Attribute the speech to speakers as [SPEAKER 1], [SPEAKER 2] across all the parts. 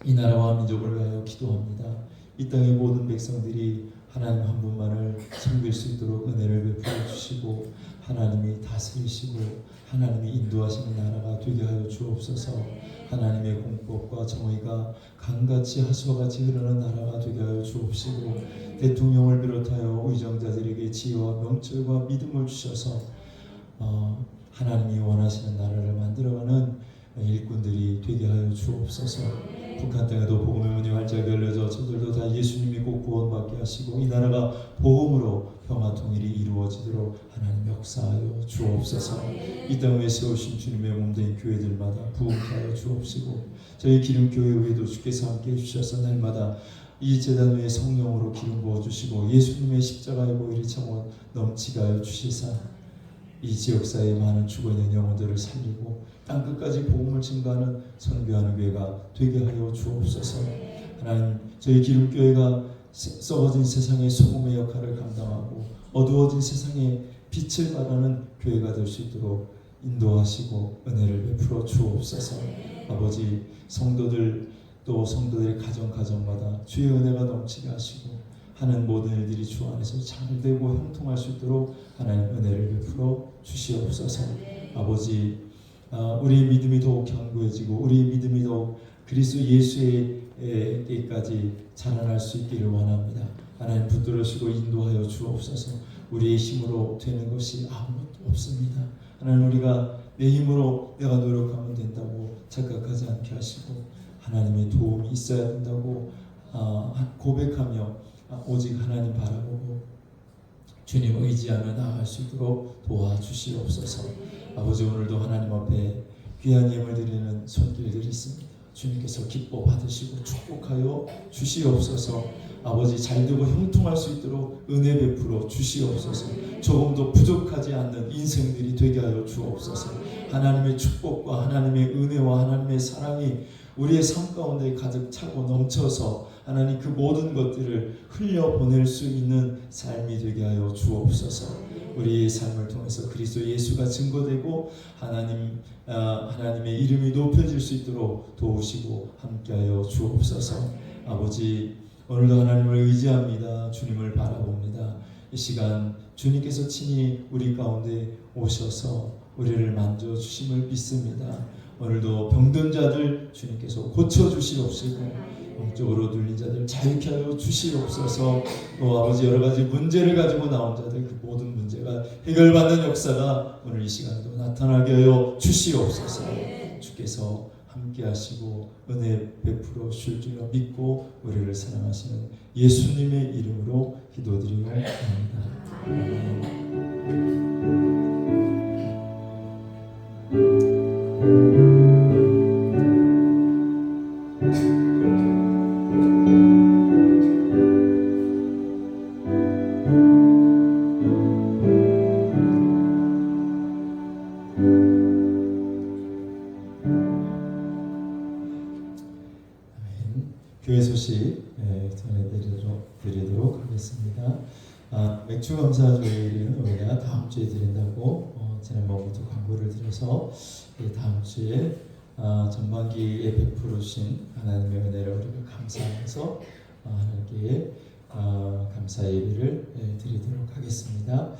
[SPEAKER 1] 이 나라와 민족을 위하여 기도합니다. 이 땅의 모든 백성들이 하나님 한 분만을 섬길 수 있도록 은혜를 베풀어 주시고 하나님이 다스리시고 하나님이 인도하시는 나라가 되게 하여 주옵소서. 하나님의 공법과 정의가 강같이 하수와 같이 흐르는 나라가 되게 하여 주옵시고 대통령을 비롯하여 의정자들에게 지혜와 명철과 믿음을 주셔서 하나님이 원하시는 나라를 만들어가는 일꾼들이 되게 하여 주옵소서. 북한 땅에도 복음의 문이 활짝 열려져 저들도 다 예수님 믿고 구원받게 하시고 이 나라가 복음으로 평화 통일이 이루어지도록 하나님 역사하여 주옵소서. 이 땅에 세우신 주님의 몸된 교회들마다 부흥케 하여 주옵시고 저희 기름교회 외에도 주께서 함께 해주셔서 날마다 이 제단 위에 성령으로 기름 부어주시고 예수님의 십자가의 보혈이 차고 넘치게 하여 주시사 이 지역사회에 많은 죽어있는 영혼들을 살리고 땅끝까지 복음을 증거하는 선교하는 교회가 되게 하여 주옵소서. 하나님 저희 기름교회가 썩어진 세상의 소금의 역할을 감당하고 어두워진 세상에 빛을 발하는 교회가 될 수 있도록 인도하시고 은혜를 베풀어 주옵소서. 아버지 성도들 또 성도들의 가정마다 주의 은혜가 넘치게 하시고 하는 모든 일들이 주 안에서 잘되고 형통할 수 있도록 하나님 은혜를 베풀어 주시옵소서. 아버지 우리의 믿음이 더욱 견고해지고 우리의 믿음이 더욱 그리스도 예수에게까지 자라날 수 있기를 원합니다. 하나님 붙들으시고 인도하여 주옵소서. 우리의 힘으로 되는 것이 아무것도 없습니다. 하나님 우리가 내 힘으로 내가 노력하면 된다고 착각하지 않게 하시고 하나님의 도움이 있어야 된다고 고백하며 오직 하나님 바라보고 주님 의지하며 나아갈 수 있도록 도와주시옵소서. 아버지 오늘도 하나님 앞에 귀한 예물 드리는 손길들이 있습니다. 주님께서 기뻐 받으시고 축복하여 주시옵소서. 아버지 잘되고 형통할 수 있도록 은혜 베풀어 주시옵소서. 조금도 부족하지 않는 인생들이 되게 하여 주옵소서. 하나님의 축복과 하나님의 은혜와 하나님의 사랑이 우리의 삶 가운데 가득 차고 넘쳐서 하나님 그 모든 것들을 흘려보낼 수 있는 삶이 되게 하여 주옵소서. 우리의 삶을 통해서 그리스도 예수가 증거되고 하나님의 이름이 높여질 수 있도록 도우시고 함께하여 주옵소서. 아버지 오늘도 하나님을 의지합니다. 주님을 바라봅니다. 이 시간 주님께서 친히 우리 가운데 오셔서 우리를 만져주심을 믿습니다. 오늘도 병든 자들 주님께서 고쳐주시옵시고 영적으로 눌린 자들 자유케 하여 주시옵소서. 또 아버지 여러가지 문제를 가지고 나온 자들 그 모든 문제가 해결받는 역사가 오늘 이 시간에도 나타나게 하여 주시옵소서. 주께서 함께 하시고 은혜 베풀어 주실 줄 믿고 우리를 사랑하시는 예수님의 이름으로 기도드리옵나이다. 교회 소식 전해드리도록 하겠습니다. 맥주 감사 주일은 우리가 다음 주에 드린다고 지난번부터 광고를 드려서 다음 주에 전반기에 베풀어 주신 하나님의 은혜를 우리가 감사하면서 하나님께 감사 예배를 드리도록 하겠습니다.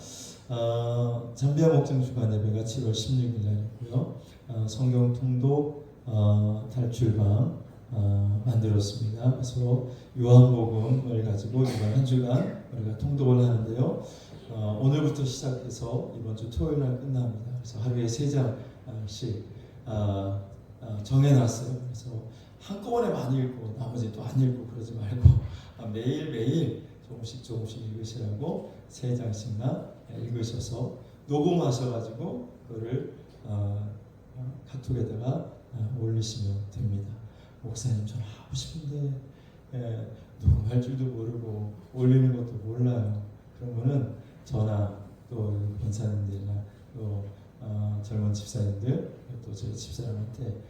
[SPEAKER 1] 잠비아 목장 주간 예배가 7월 16일 날이고요. 성경 통독 탈출방 만들었습니다. 그래서 요한복음을 가지고 이번 한 주간 우리가 통독을 하는데요. 오늘부터 시작해서 이번 주 토요일 날 끝납니다. 그래서 하루에 3장씩 정해놨어요. 그래서 한꺼번에 많이 읽고 나머지 또 안 읽고 그러지 말고 매일 조금씩 읽으시라고 3장씩만 읽으셔서 녹음하셔가지고 그거를 카톡에다가 올리시면 됩니다. 목사님 저는 하고 싶은데 녹음할 줄도 모르고 올리는 것도 몰라요. 그러면은 저나 또 권사님들이나 또 젊은 집사님들 또 저희 집사람한테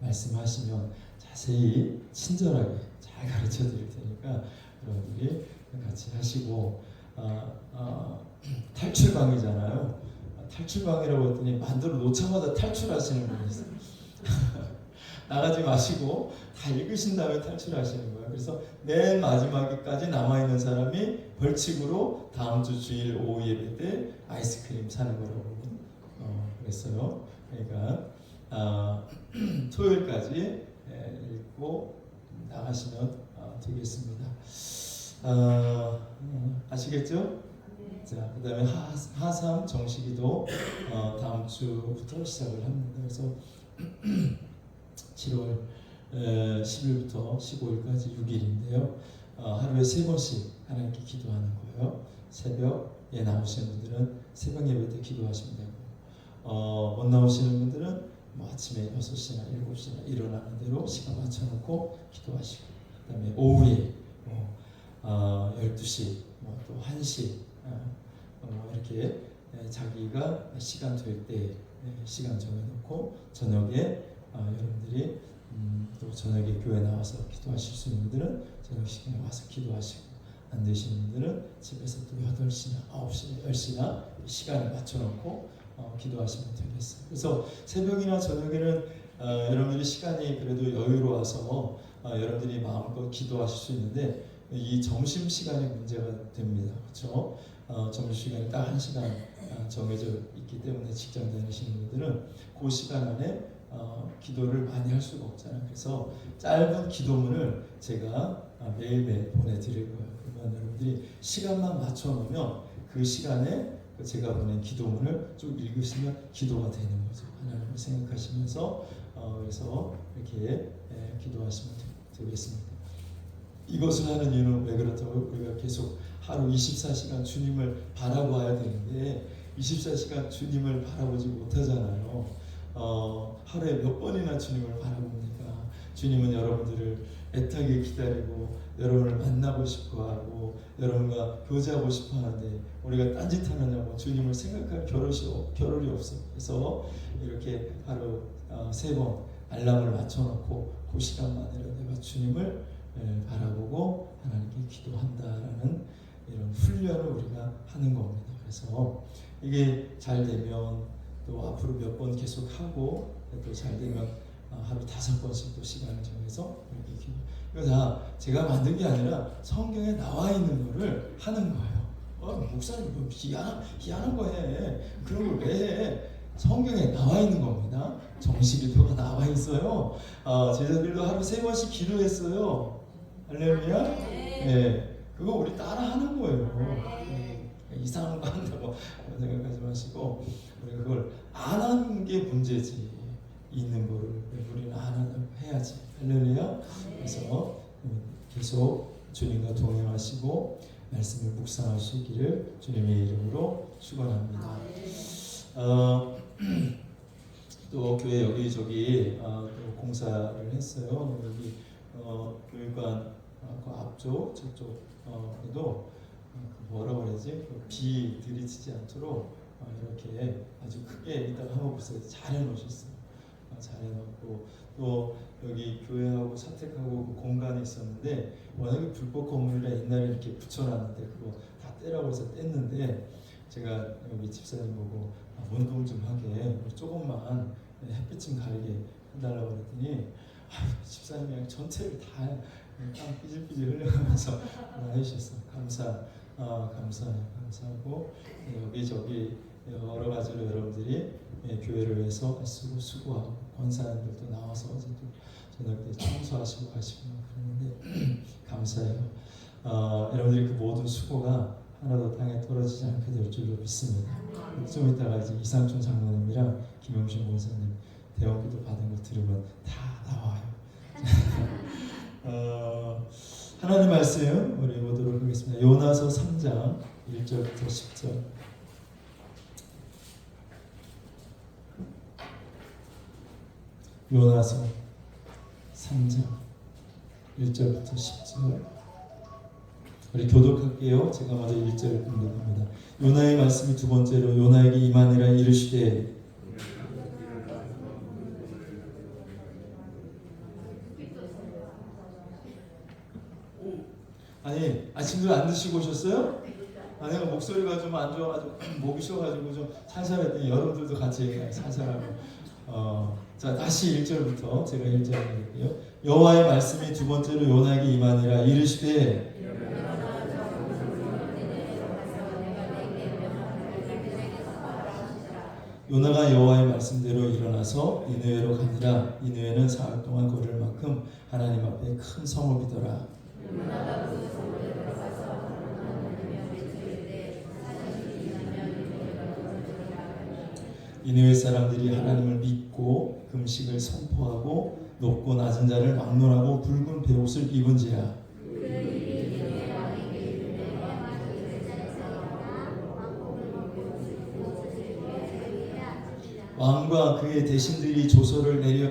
[SPEAKER 1] 말씀하시면 자세히 친절하게 잘 가르쳐 드릴 테니까 여러분들이 같이 하시고 탈출방이잖아요. 탈출방이라고 했더니 만들어 놓자마자 탈출하시는 분이 있어요. 나가지 마시고 다 읽으신 다음에 탈출하시는 거예요. 그래서 맨 마지막에까지 남아있는 사람이 벌칙으로 다음 주 주일 오후 예배 때 아이스크림 사는 거라고 그랬어요. 그러니까 토요일까지 읽고 나가시면 되겠습니다. 아시겠죠? 자, 그 다음에 하삼 정식이도 다음 주부터 시작을 합니다. 그래서 7월 10일부터 15일까지 6일인데요. 하루에 3번씩 하나님께 기도하는 거예요. 새벽에 나오시는 분들은 새벽 예배 때 기도하시면 되고, 못 나오시는 분들은 뭐 아침에 6시나 7시나 일어나는 대로 시간 맞춰놓고 기도하시고, 그 다음에 오후에 12시, 또 1시 이렇게 자기가 시간 될 때 시간 정해놓고 저녁에 여러분들이 또 저녁에 교회 나와서 기도하실 수 있는 분들은 저녁 시간에 와서 기도하시고, 안 되시는 분들은 집에서 또 8시나 9시, 10시나 시간을 맞춰놓고 기도하시면 되겠어요. 그래서 새벽이나 저녁에는 여러분들이 시간이 그래도 여유로워서 여러분들이 마음껏 기도하실 수 있는데, 이 점심 시간이 문제가 됩니다. 그렇죠? 점심 시간이 딱 1시간 정해져 있기 때문에 직장 다니시는 분들은 그 시간 안에 기도를 많이 할 수가 없잖아요. 그래서 짧은 기도문을 제가 매일매일 보내드릴 거예요. 그러면 여러분들이 시간만 맞춰놓으면 그 시간에 제가 보낸 기도문을 쭉 읽으시면 기도가 되는 거죠. 하나님을 생각하시면서 그래서 이렇게 기도하시면 되겠습니다. 이것을 하는 이유는 왜 그렇다고? 우리가 계속 하루 24시간 주님을 바라봐야 되는데 24시간 주님을 바라보지 못하잖아요. 하루에 몇 번이나 주님을 바라봅니까? 주님은 여러분들을 애타게 기다리고 여러분을 만나고 싶어하고 여러분과 교제하고 싶어하는데 우리가 딴짓하느냐고 주님을 생각할 겨를이 없어. 그래서 이렇게 하루 3번 알람을 맞춰놓고 그 시간만이라도 내가 주님을 바라보고 하나님께 기도한다라는 이런 훈련을 우리가 하는 겁니다. 그래서 이게 잘 되면 또 앞으로 몇 번 계속 하고 또 잘 되면 하루 5번씩 또 시간을 정해서 이렇게 기도. 이거 다 제가 만든 게 아니라 성경에 나와 있는 거를 하는 거예요. 목사님 뭐 희한한 거 해. 그런 걸 왜 해? 성경에 나와 있는 겁니다. 정식기도가 나와 있어요. 제자들도 하루 3번씩 기도했어요. 할렐루야. 네, 그거 우리 따라 하는 거예요. 이상한 거 한다고 생각하지 마시고 우리가 그걸 안 하는 게 문제지. 있는 거를 우리는 안 하는 해야지. 할렐루야. 그래서 계속 주님과 동행하시고 말씀을 묵상하시기를 주님의 이름으로 축원합니다. 또 교회 여기저기 또 공사를 했어요. 여기 교육관 그 앞쪽 저쪽에도 뭐라고 그러지? 비 들이치지 않도록 이렇게 아주 크게 이따가 한번 보세요. 잘 해놓으셨어요. 잘 해놓고 또 여기 교회하고 사택하고 그 공간이 있었는데 워낙에 불법 건물이라 옛날에 이렇게 붙여놨는데 그거 다 떼라고 해서 뗐는데 제가 여기 집사님 보고 운동 좀 하게 조금만 햇빛 좀 가리게 해달라고 그랬더니 집사님이 그냥 전체를 다 땀 삐질삐질 흘려가면서 해주셨어요. 감사하고 여기저기 여러 가지로 여러분들이 교회를 위해서 애쓰고 수고하고 권사님들도 나와서 어제 또 저녁 때 청소하시고 가시고 그러는데 감사해요. 여러분들이 그 모든 수고가 하나도 땅에 떨어지지 않게 될 줄로 믿습니다. 좀 이따가 이제 이상촌 장로님이랑 김영신 권사님 대원기도 받은 거 들으면 다 나와요. 하나님 말씀 우리 보도록 하겠습니다. 요나서 3장 1절부터 10절. 요나서 3장 1절부터 10절. 우리 교독할게요. 제가 먼저 1절을 공독합니다. 요나의 말씀이 두 번째로 요나에게 임하니라 이르시되 아니 아침도 안 드시고 오셨어요? 내가 목소리가 좀 안 좋아가지고 목이 쉬어가지고 좀 살살했더니 여러분들도 같이 살살하고 자, 다시 1절부터 제가 1절 읽을게요. 여호와의 말씀이 두 번째로 요나에게 임하니라. 이르시되 요나가 여호와의 말씀대로 일어나서 니느웨로 가니라. 니느웨는 사흘 동안 걸을 만큼 하나님 앞에 큰 성읍이더라. 니느웨 사람들이 하나님을 믿고 금식을 선포하고 높고 낮은 자를 막론하고 붉은 베옷을 입은지라. 왕과 그의 대신들이 조서를 내려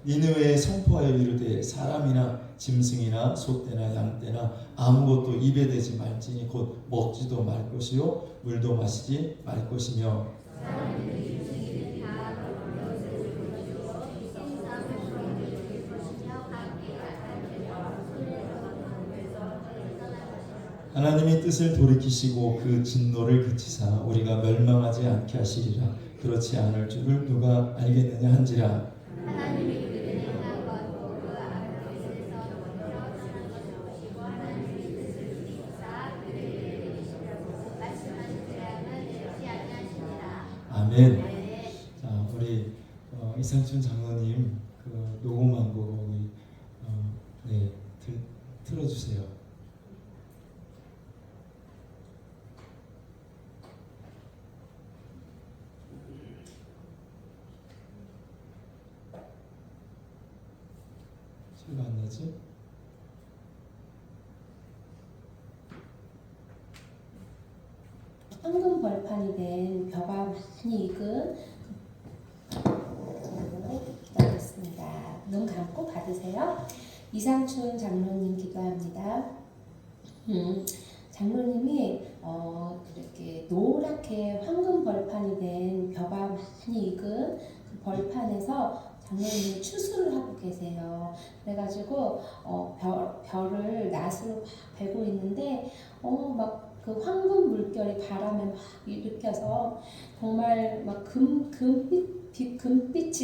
[SPEAKER 1] 니느웨에 선포하여 이르되 사람이나 짐승이나 소떼나 양떼나 아무것도 입에 대지 말지니 곧 먹지도 말 것이요 물도 마시지 말 것이며 하나님이 뜻을 돌이키시고 그 진노를 그치사 우리가 멸망하지 않게 하시리라. 그렇지 않을 줄을 누가 알겠느냐 한지라. 아멘. 자, 우리 이상춘 장로님 그 녹음한 거 네, 틀어주세요. 소리가 안 나지?
[SPEAKER 2] 황금 벌판이 된 벼가 많이 익은 기도하겠습니다. 눈 감고 받으세요. 이상춘 장로님 기도합니다. 장로님이 이렇게 노랗게 황금 벌판이 된 벼가 많이 익은 그 벌판에서 장로님이 추수를 하고 계세요. 그래가지고 벼를 낫으로 막 베고 있는데 막 그 황금 물결이 바람에 막 일으켜서 정말 막 금빛이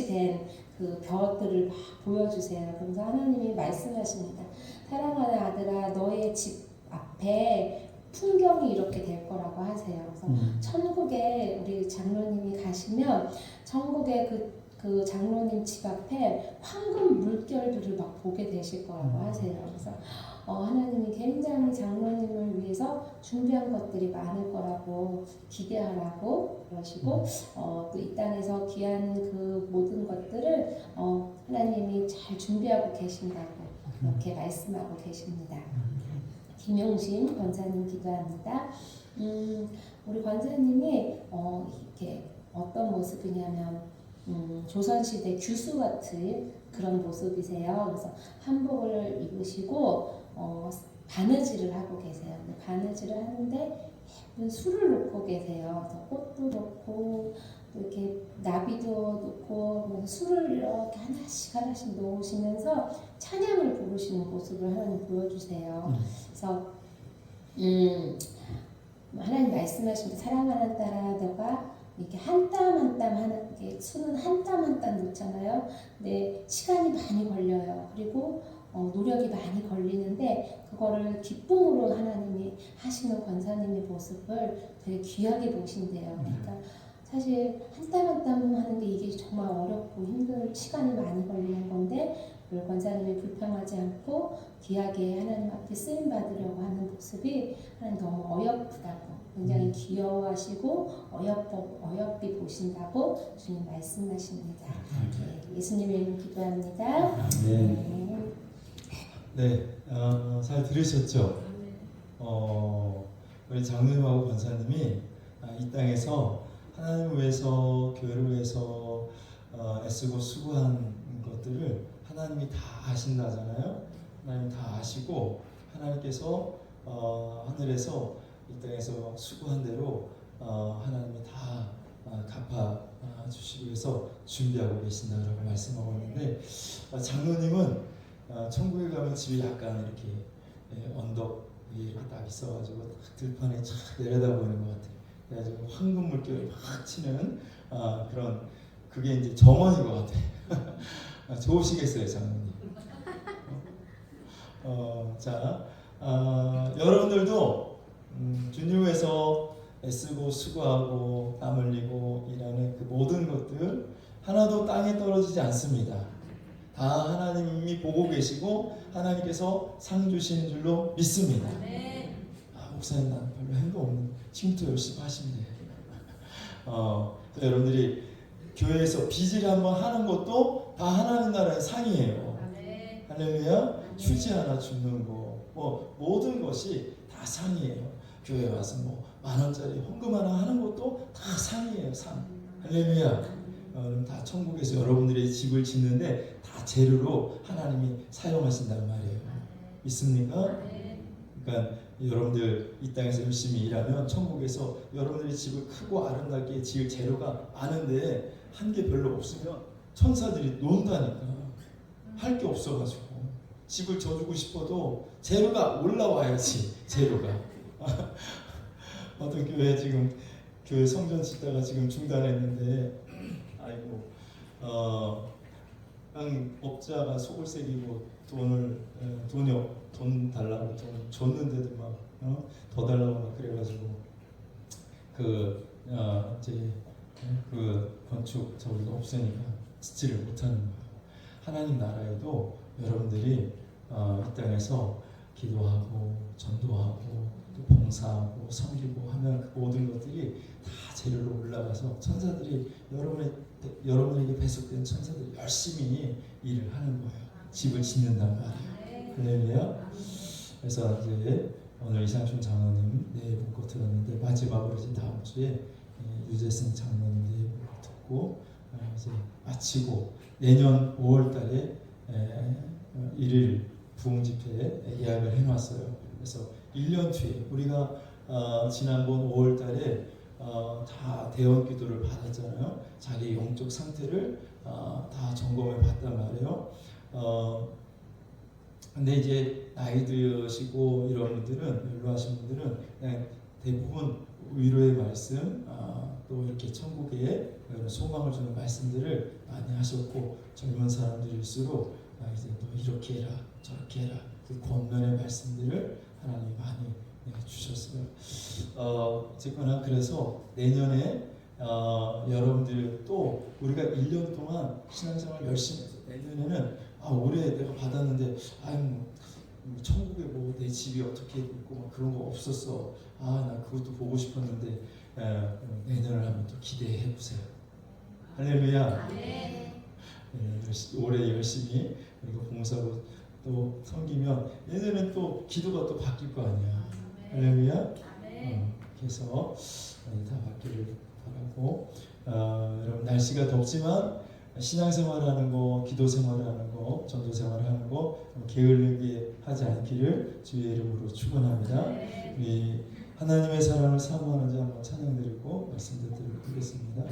[SPEAKER 2] 된 그 벼들을 막 보여주세요. 그래서 하나님이 말씀하십니다. 사랑하는 아들아, 너의 집 앞에 풍경이 이렇게 될 거라고 하세요. 그래서 천국에 우리 장로님이 가시면 천국에 그 장로님 집 앞에 황금 물결들을 막 보게 되실 거라고 하세요. 그래서 하나님이 굉장히 장로님을 위해서 준비한 것들이 많을 거라고 기대하라고 그러시고 또 이 땅에서 귀한 그 모든 것들을 하나님이 잘 준비하고 계신다고 그렇게 말씀하고 계십니다. 김용신 권사님 기도합니다. 우리 권사님이 이렇게 어떤 모습이냐면 조선시대 규수 같은 그런 모습이세요. 그래서 한복을 입으시고 바느질을 하고 계세요. 바느질을 하는데 예쁜 술을 놓고 계세요. 그래서 꽃도 놓고 또 이렇게 나비도 놓고 술을 이렇게 하나씩 놓으시면서 찬양을 부르시는 모습을 하나님 보여주세요. 그래서 하나님 말씀하십니다. 사랑하는 딸아, 너가 이렇게 한 땀 한 땀 하는 게 수는 한 땀 한 땀 놓잖아요. 근데 시간이 많이 걸려요. 그리고 노력이 많이 걸리는데 그거를 기쁨으로 하나님이 하시는 권사님의 모습을 되게 귀하게 보신대요. 그러니까 사실 한 땀 한 땀 하는 게 이게 정말 어렵고 힘든 시간이 많이 걸리는 건데 그걸 권사님이 불평하지 않고 귀하게 하나님 앞에 쓰임 받으려고 하는 모습이 하나님 너무 어여쁘다고 굉장히 귀여워하시고 어여삐 보신다고 주님 말씀하십니다. 네, 예수님의 이름 기도합니다.
[SPEAKER 1] 네, 잘 들으셨죠? 우리 장로님하고 권사님이 이 땅에서 하나님을 위해서 교회를 위해서 애쓰고 수고한 것들을 하나님이 다 아신다잖아요. 하나님 다 아시고 하나님께서 하늘에서 이 땅에서 수고한 대로 하나님이 다 갚아 주시기 위해서 준비하고 계신다라고 말씀하고 있는데 장로님은 천국에 가면 집이 약간 이렇게 언덕 위에 이렇게 딱 있어가지고 딱 들판에 쫙 내려다보는 것 같아요. 그래가지고 황금 물결이 막 치는 그런 그게 이제 정원인 것 같아. 좋으시겠어요, 장모님. 자, 여러분들도 주님에서 애쓰고 수고하고 땀 흘리고 일하는 그 모든 것들 하나도 땅에 떨어지지 않습니다. 다 하나님이 보고 계시고 하나님께서 상 주시는 줄로 믿습니다. 목사님 난 별로 행동 없는 지금부터 열심히 하시면 돼요. 여러분들이 교회에서 빚을 한번 하는 것도 다 하나님 나라의 상이에요. 할렐루야. 휴지 하나 주는 거, 뭐 모든 것이 다 상이에요. 교회 와서 뭐 10,000원짜리 헌금 하나 하는 것도 다 상이에요. 상. 할렐루야. 다 천국에서 여러분들의 집을 짓는데 다 재료로 하나님이 사용하신단 말이에요. 있습니까? 그러니까 여러분들 이 땅에서 열심히 일하면 천국에서 여러분들의 집을 크고 아름답게 지을 재료가 많은데 한 게 별로 없으면 천사들이 논다니까. 할 게 없어가지고 집을 져주고 싶어도 재료가 올라와야지. 재료가 어떤 교회 지금 교회 성전 짓다가 지금 중단했는데 아이고 그냥 업자가 속을 새기고 돈 달라고 돈 줬는데도 막 더 달라고 막 그래가지고 이제 그 건축 저기가 없으니까 짓지를 못하는 거예요. 하나님 나라에도 여러분들이 이 땅에서 기도하고 전도하고 또 봉사하고 섬기고 하면 그 모든 것들이 다 재료로 올라가서 천사들이 여러분에게 배속된 천사들이 열심히 일을 하는 거예요. 집을 짓는단 말이에요. 할렐루야. 그래서 이제 오늘 이상춘 장로님 네 분 거 들었는데 마지막으로 이제 다음 주에 유재승 장로님 네 분 거 듣고 이제 마치고 내년 5월달에 1일 부흥 집회에 예약을 해놨어요. 그래서 1년 뒤에 우리가 지난번 5월달에 다 대원 기도를 받았잖아요. 자기 영적 상태를 다 점검해 봤단 말이에요. 근데 이제 나이 드시고 이런 분들은 연로하신 분들은 그냥 대부분 위로의 말씀 또 이렇게 천국에 소망을 주는 말씀들을 많이 하셨고 젊은 사람들일수록 이제 너 이렇게 해라 저렇게 해라 그 권면의 말씀들을 하나님이 많이 주셨어요. 어쨌거나 그래서 내년에 여러분들 또 우리가 1년 동안 신앙생활 열심히 해서 내년에는 올해 내가 받았는데 천국에 뭐 내 집이 어떻게 있고 막 그런 거 없었어. 나 그것도 보고 싶었는데 내년을 한번 또 기대해 보세요. 할렐루야. 올해 열심히 그리고 봉사하고 또 섬기면 내년엔 또 기도가 또 바뀔 거 아니야. 할렐루야. 그래서 다 바뀌를 바라고 여러분 날씨가 덥지만 신앙생활하는 거, 기도생활하는 거, 전도생활하는 거 게을르게 하지 않기를 주의 이름으로 축원합니다. 우리 하나님의 사랑을 사모하는 자 한번 찬양드리고 말씀 듣도록 하겠습니다.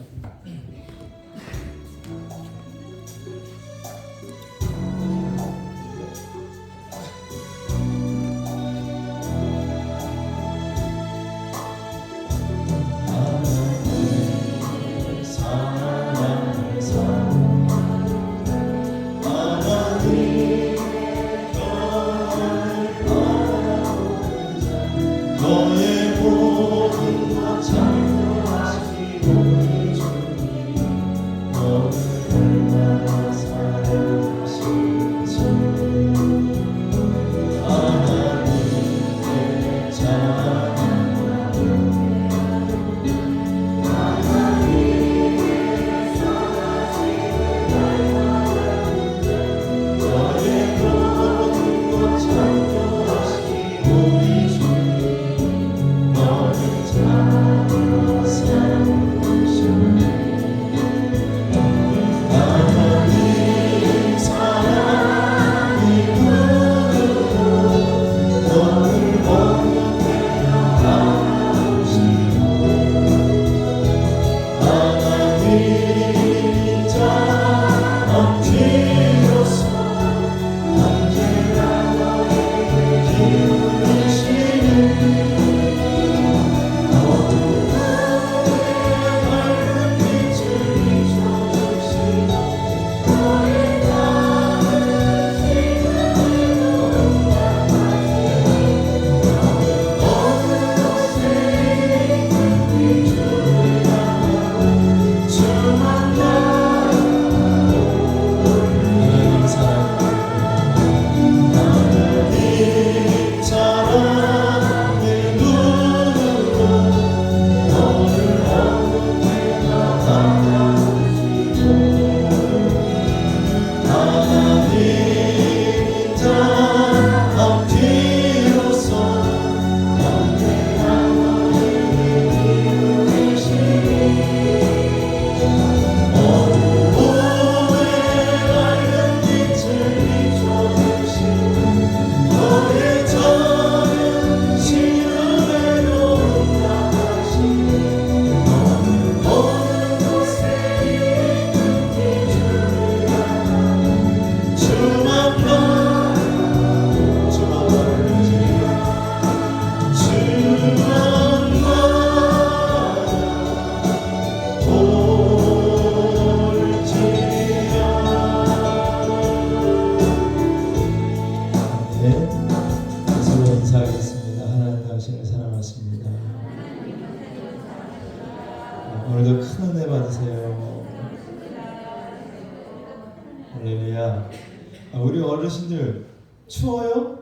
[SPEAKER 1] 어르신들 추워요?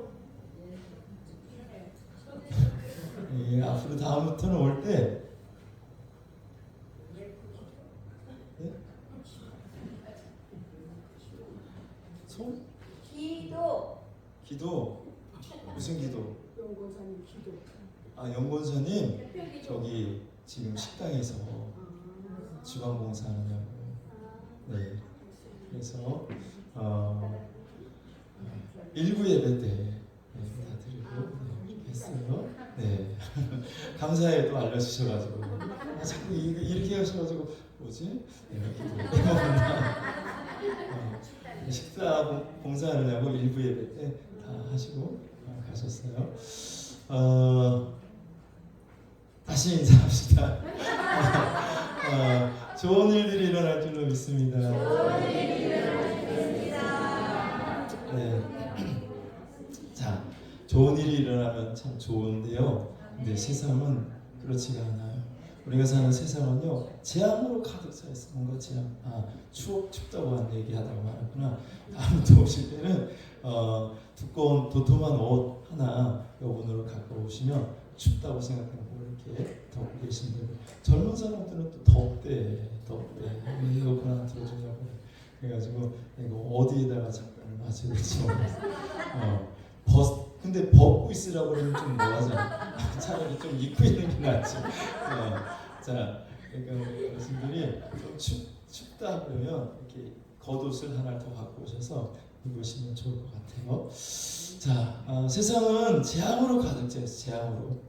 [SPEAKER 1] 예, 앞으로 다음부터는 올 때 네? 손? 기도 무슨 기도?
[SPEAKER 3] 연구원사님 기도.
[SPEAKER 1] 연구원사님 저기 지금 식당에서 지방봉사하느냐고. 네. 그래서 1부 예배 때 다 드리고 했어요. 네. 감사해 또 알려주셔가지고 자꾸 이렇게 하셔가지고 뭐지? 식사 봉사하느냐고 1부 예배 때 다 하시고 가셨어요. 다시 인사합시다. 좋은 일들이 일어날 줄로 믿습니다. 네. 자, 좋은 일이 일어나면 참 좋은데요. 근데 세상은 그렇지가 않아요. 우리가 사는 세상은요, 재앙으로 가득 차 있어. 뭔가 재앙. 춥다고 한 얘기하다가 말았구나. 다음부터 오실 때는 두꺼운 도톰한 옷 하나 여분으로 갖고 오시면 춥다고 생각하고 이렇게 덮고 계신 분. 젊은 사람들은 또 덥대. 왜 에어컨 하나 틀어주냐고. 그래가지고 이거 어디에다가 잠깐 맞춰야 될지 모르겠어. 근데 벗고 있으라고 그러면 좀 뭐하잖아. 차라리 좀 입고 있는 게 낫지. 자, 그러니까 우리 어르신들이 좀 춥다 그러면 이렇게 겉옷을 하나 더 갖고 오셔서 입으시면 좋을 것 같아요. 자, 세상은 재앙으로 가득 차 있어요.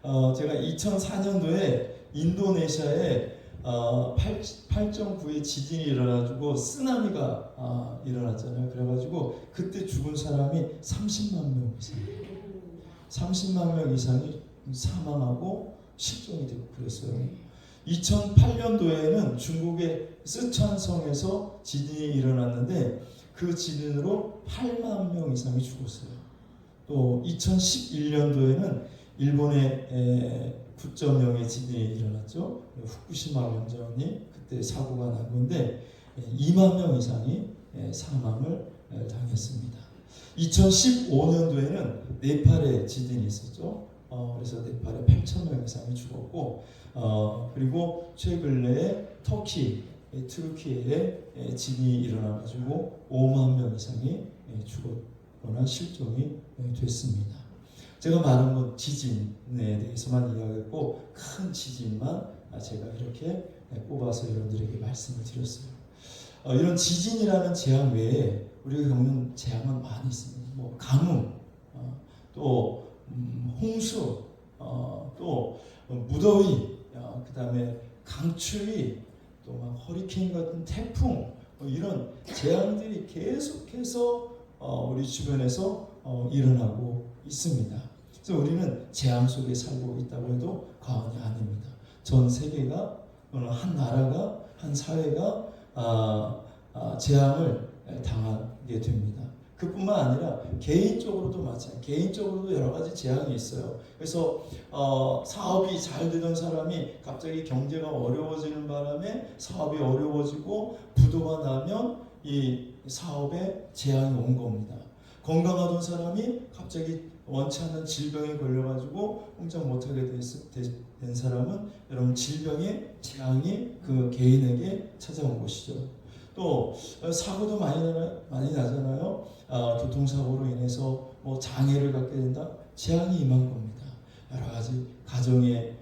[SPEAKER 1] 재앙으로. 제가 2004년도에 인도네시아에 8.9의 지진이 일어나가지고 쓰나미가 일어났잖아요. 그래가지고 그때 죽은 사람이 30만 명 이상, 30만 명 이상이 사망하고 실종이 되고 그랬어요. 2008년도에는 중국의 쓰촨성에서 지진이 일어났는데 그 지진으로 8만 명 이상이 죽었어요. 또 2011년도에는 일본의 9.0의 지진이 일어났죠. 후쿠시마 원전이 그때 사고가 난 건데 2만 명 이상이 사망을 당했습니다. 2015년도에는 네팔에 지진이 있었죠. 그래서 네팔에 8,000명 이상이 죽었고, 그리고 최근에 터키, 트루키에 지진이 일어나가지고 5만 명 이상이 죽었거나 실종이 됐습니다. 제가 말한 건 지진에 대해서만 이야기했고 큰 지진만 제가 이렇게 뽑아서 여러분들에게 말씀을 드렸어요. 이런 지진이라는 재앙 외에 우리가 겪는 재앙은 많이 있습니다. 뭐 가뭄, 또 홍수, 또 무더위, 그 다음에 강추위, 또 막 허리케인 같은 태풍, 이런 재앙들이 계속해서 우리 주변에서 일어나고 있습니다. 그래서 우리는 재앙 속에 살고 있다고 해도 과언이 아닙니다. 전 세계가 또는 한 나라가 한 사회가 재앙을 당하게 됩니다. 그뿐만 아니라 개인적으로도 마찬가지. 개인적으로도 여러 가지 재앙이 있어요. 그래서 사업이 잘 되던 사람이 갑자기 경제가 어려워지는 바람에 사업이 어려워지고 부도가 나면 이 사업에 재앙이 온 겁니다. 건강하던 사람이 갑자기 원치 않는 질병에 걸려가지고 꼼짝 못하게 된 사람은 여러분 질병의 재앙이 그 개인에게 찾아온 것이죠. 또 사고도 많이 나잖아요. 교통사고로 인해서 뭐 장애를 갖게 된다. 재앙이 임한 겁니다. 여러 가지 가정에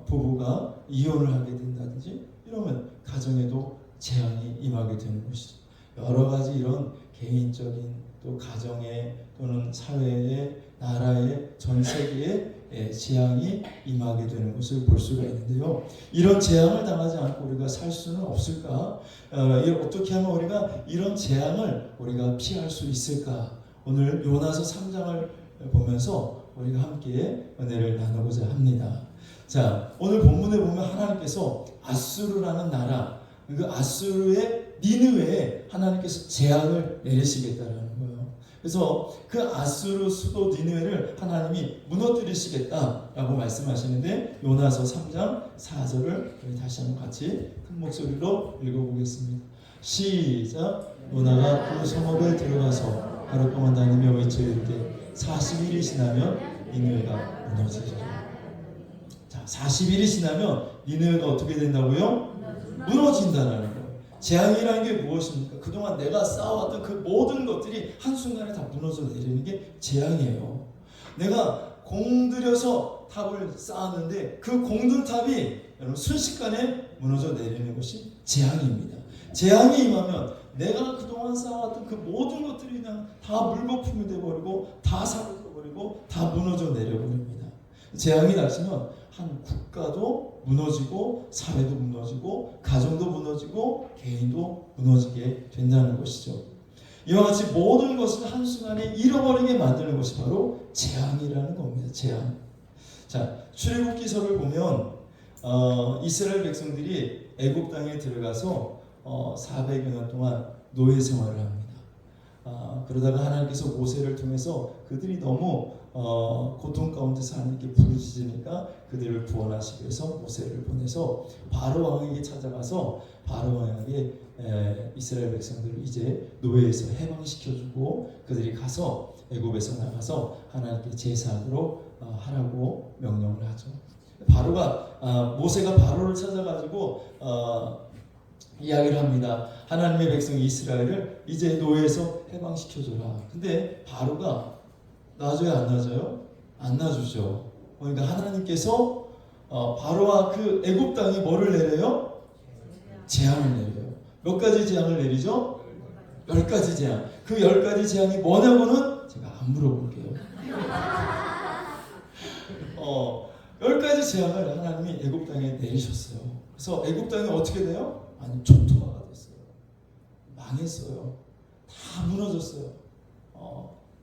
[SPEAKER 1] 부부가 이혼을 하게 된다든지 이러면 가정에도 재앙이 임하게 되는 것이죠. 여러 가지 이런 개인적인 또 가정에 또는 사회에 나라에 전 세계에 재앙이 임하게 되는 것을 볼 수가 있는데요. 이런 재앙을 당하지 않고 우리가 살 수는 없을까? 어떻게 하면 우리가 이런 재앙을 우리가 피할 수 있을까? 오늘 요나서 3장을 보면서 우리가 함께 은혜를 나누고자 합니다. 자, 오늘 본문에 보면 하나님께서 아수르라는 나라, 그 아수르의 니느웨에 하나님께서 재앙을 내리시겠다라는 거예요. 그래서 그 아수르 수도 니느웨를 하나님이 무너뜨리시겠다라고 말씀하시는데 요나서 3장 4절을 우리 다시 한번 같이 큰 목소리로 읽어보겠습니다. 시작. 요나가 그 성읍에 들어가서 하루 동안 다니며 외쳐 이르되 40일이 지나면 니느웨가 무너지리라. 자, 40일이 지나면 니느웨가 어떻게 된다고요? 무너진다는 거예요. 재앙이라는 게 무엇입니까? 그동안 내가 쌓아왔던 그 모든 것들이 한순간에 다 무너져 내리는 게 재앙이에요. 내가 공들여서 탑을 쌓았는데 그 공들탑이 여러분 순식간에 무너져 내리는 것이 재앙입니다. 재앙이 임하면 내가 그동안 쌓아왔던 그 모든 것들이 그냥 다 물거품이 되어버리고 다 사라져버리고 다 무너져 내려버립니다. 재앙이 닥치면 한 국가도 무너지고 사회도 무너지고 가정도 무너지고 개인도 무너지게 된다는 것이죠. 이와 같이 모든 것을 한순간에 잃어버리게 만드는 것이 바로 재앙이라는 겁니다. 재앙. 자, 출애굽기서를 보면 이스라엘 백성들이 애굽 땅에 들어가서 400여 년 동안 노예 생활을 합니다. 그러다가 하나님께서 모세를 통해서 그들이 너무 고통 가운데서 하나님께 부르짖으니까 그들을 구원하시기 위해서 모세를 보내서 바로 왕에게 찾아가서 바로 왕에게 이스라엘 백성들을 이제 노예에서 해방시켜주고 그들이 가서 애굽에서 나가서 하나님께 제사하도록 하라고 명령을 하죠. 바로가 모세가 바로를 찾아가지고 이야기를 합니다. 하나님의 백성 이스라엘을 이제 노예에서 해방시켜줘라. 근데 바로가 놔줘야 안 놔줘요? 안 놔주죠. 그러니까 하나님께서 바로와 그 애굽 땅에 뭐를 내려요? 재앙을 내려요. 몇 가지 재앙을 내리죠? 10가지 재앙. 그 10가지 재앙이 뭐냐고는 제가 안 물어볼게요. 10가지 재앙을 하나님이 애굽 땅에 내리셨어요. 그래서 애굽 땅이 어떻게 돼요? 아니, 초토화가 됐어요. 망했어요. 다 무너졌어요.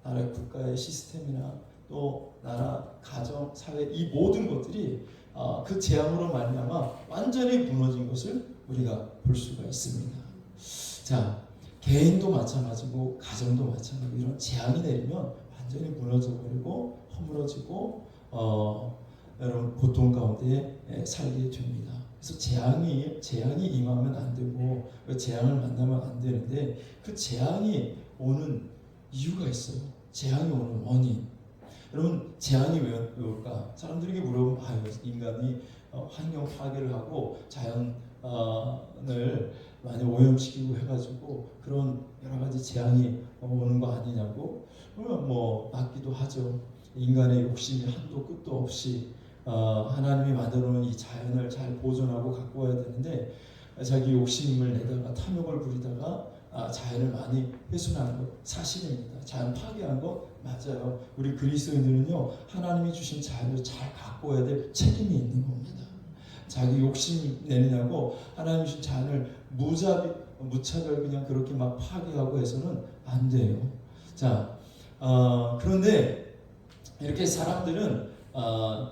[SPEAKER 1] 나라의 국가의 시스템이나 또 나라, 가정, 사회 이 모든 것들이 그 재앙으로 말미암아 완전히 무너진 것을 우리가 볼 수가 있습니다. 자, 개인도 마찬가지고 가정도 마찬가지고 이런 재앙이 내리면 완전히 무너져 버리고 허물어지고 여러분 고통 가운데 살게 됩니다. 그래서 재앙이 임하면 안 되고 재앙을 만나면 안 되는데 그 재앙이 오는 이유가 있어요. 재앙이 오는 원인. 여러분 재앙이 왜 올까? 사람들에게 물어보면 인간이 환경 파괴를 하고 자연을 많이 오염시키고 해가지고 그런 여러 가지 재앙이 오는 거 아니냐고 그러면 뭐 맞기도 하죠. 인간의 욕심이 한도 끝도 없이 하나님이 만들어놓은 이 자연을 잘 보존하고 갖고 와야 되는데 자기 욕심을 내다가 탐욕을 부리다가 자연을 많이 훼손하는 것 사실입니다. 자연 파괴한 거 맞아요. 우리 그리스도인들은요 하나님이 주신 자연을 잘 갖고 와야 될 책임이 있는 겁니다. 자기 욕심 내느냐고 하나님이 주신 자연을 무차별 그냥 그렇게 막 파괴하고 해서는 안 돼요. 자, 그런데 이렇게 사람들은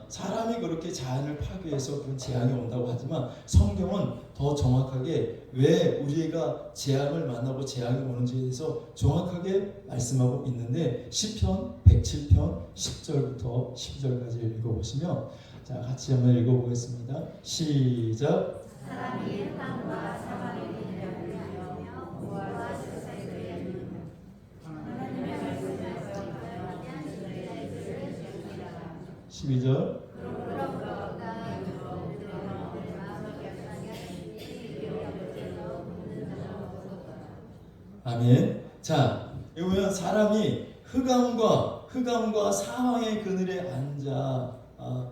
[SPEAKER 1] 사람이 그렇게 자연을 파괴해서 그런 재앙이 온다고 하지만 성경은 더 정확하게 왜 우리가 재앙을 만나고 재앙이 오는지에 대해서 정확하게 말씀하고 있는데 시편 107편 10절부터 12절까지 읽어보시면 자 같이 한번 읽어보겠습니다. 시작.
[SPEAKER 3] 사람이 흑암과 사망의 길을 걸으며 부활과 세상의 길을 이루며 하나님의 말씀을 거역하여 그들의 뜻을 지키다가
[SPEAKER 1] 12절. 아멘. 자, 여기 보면 사람이 흑암과 사망의 그늘에 앉아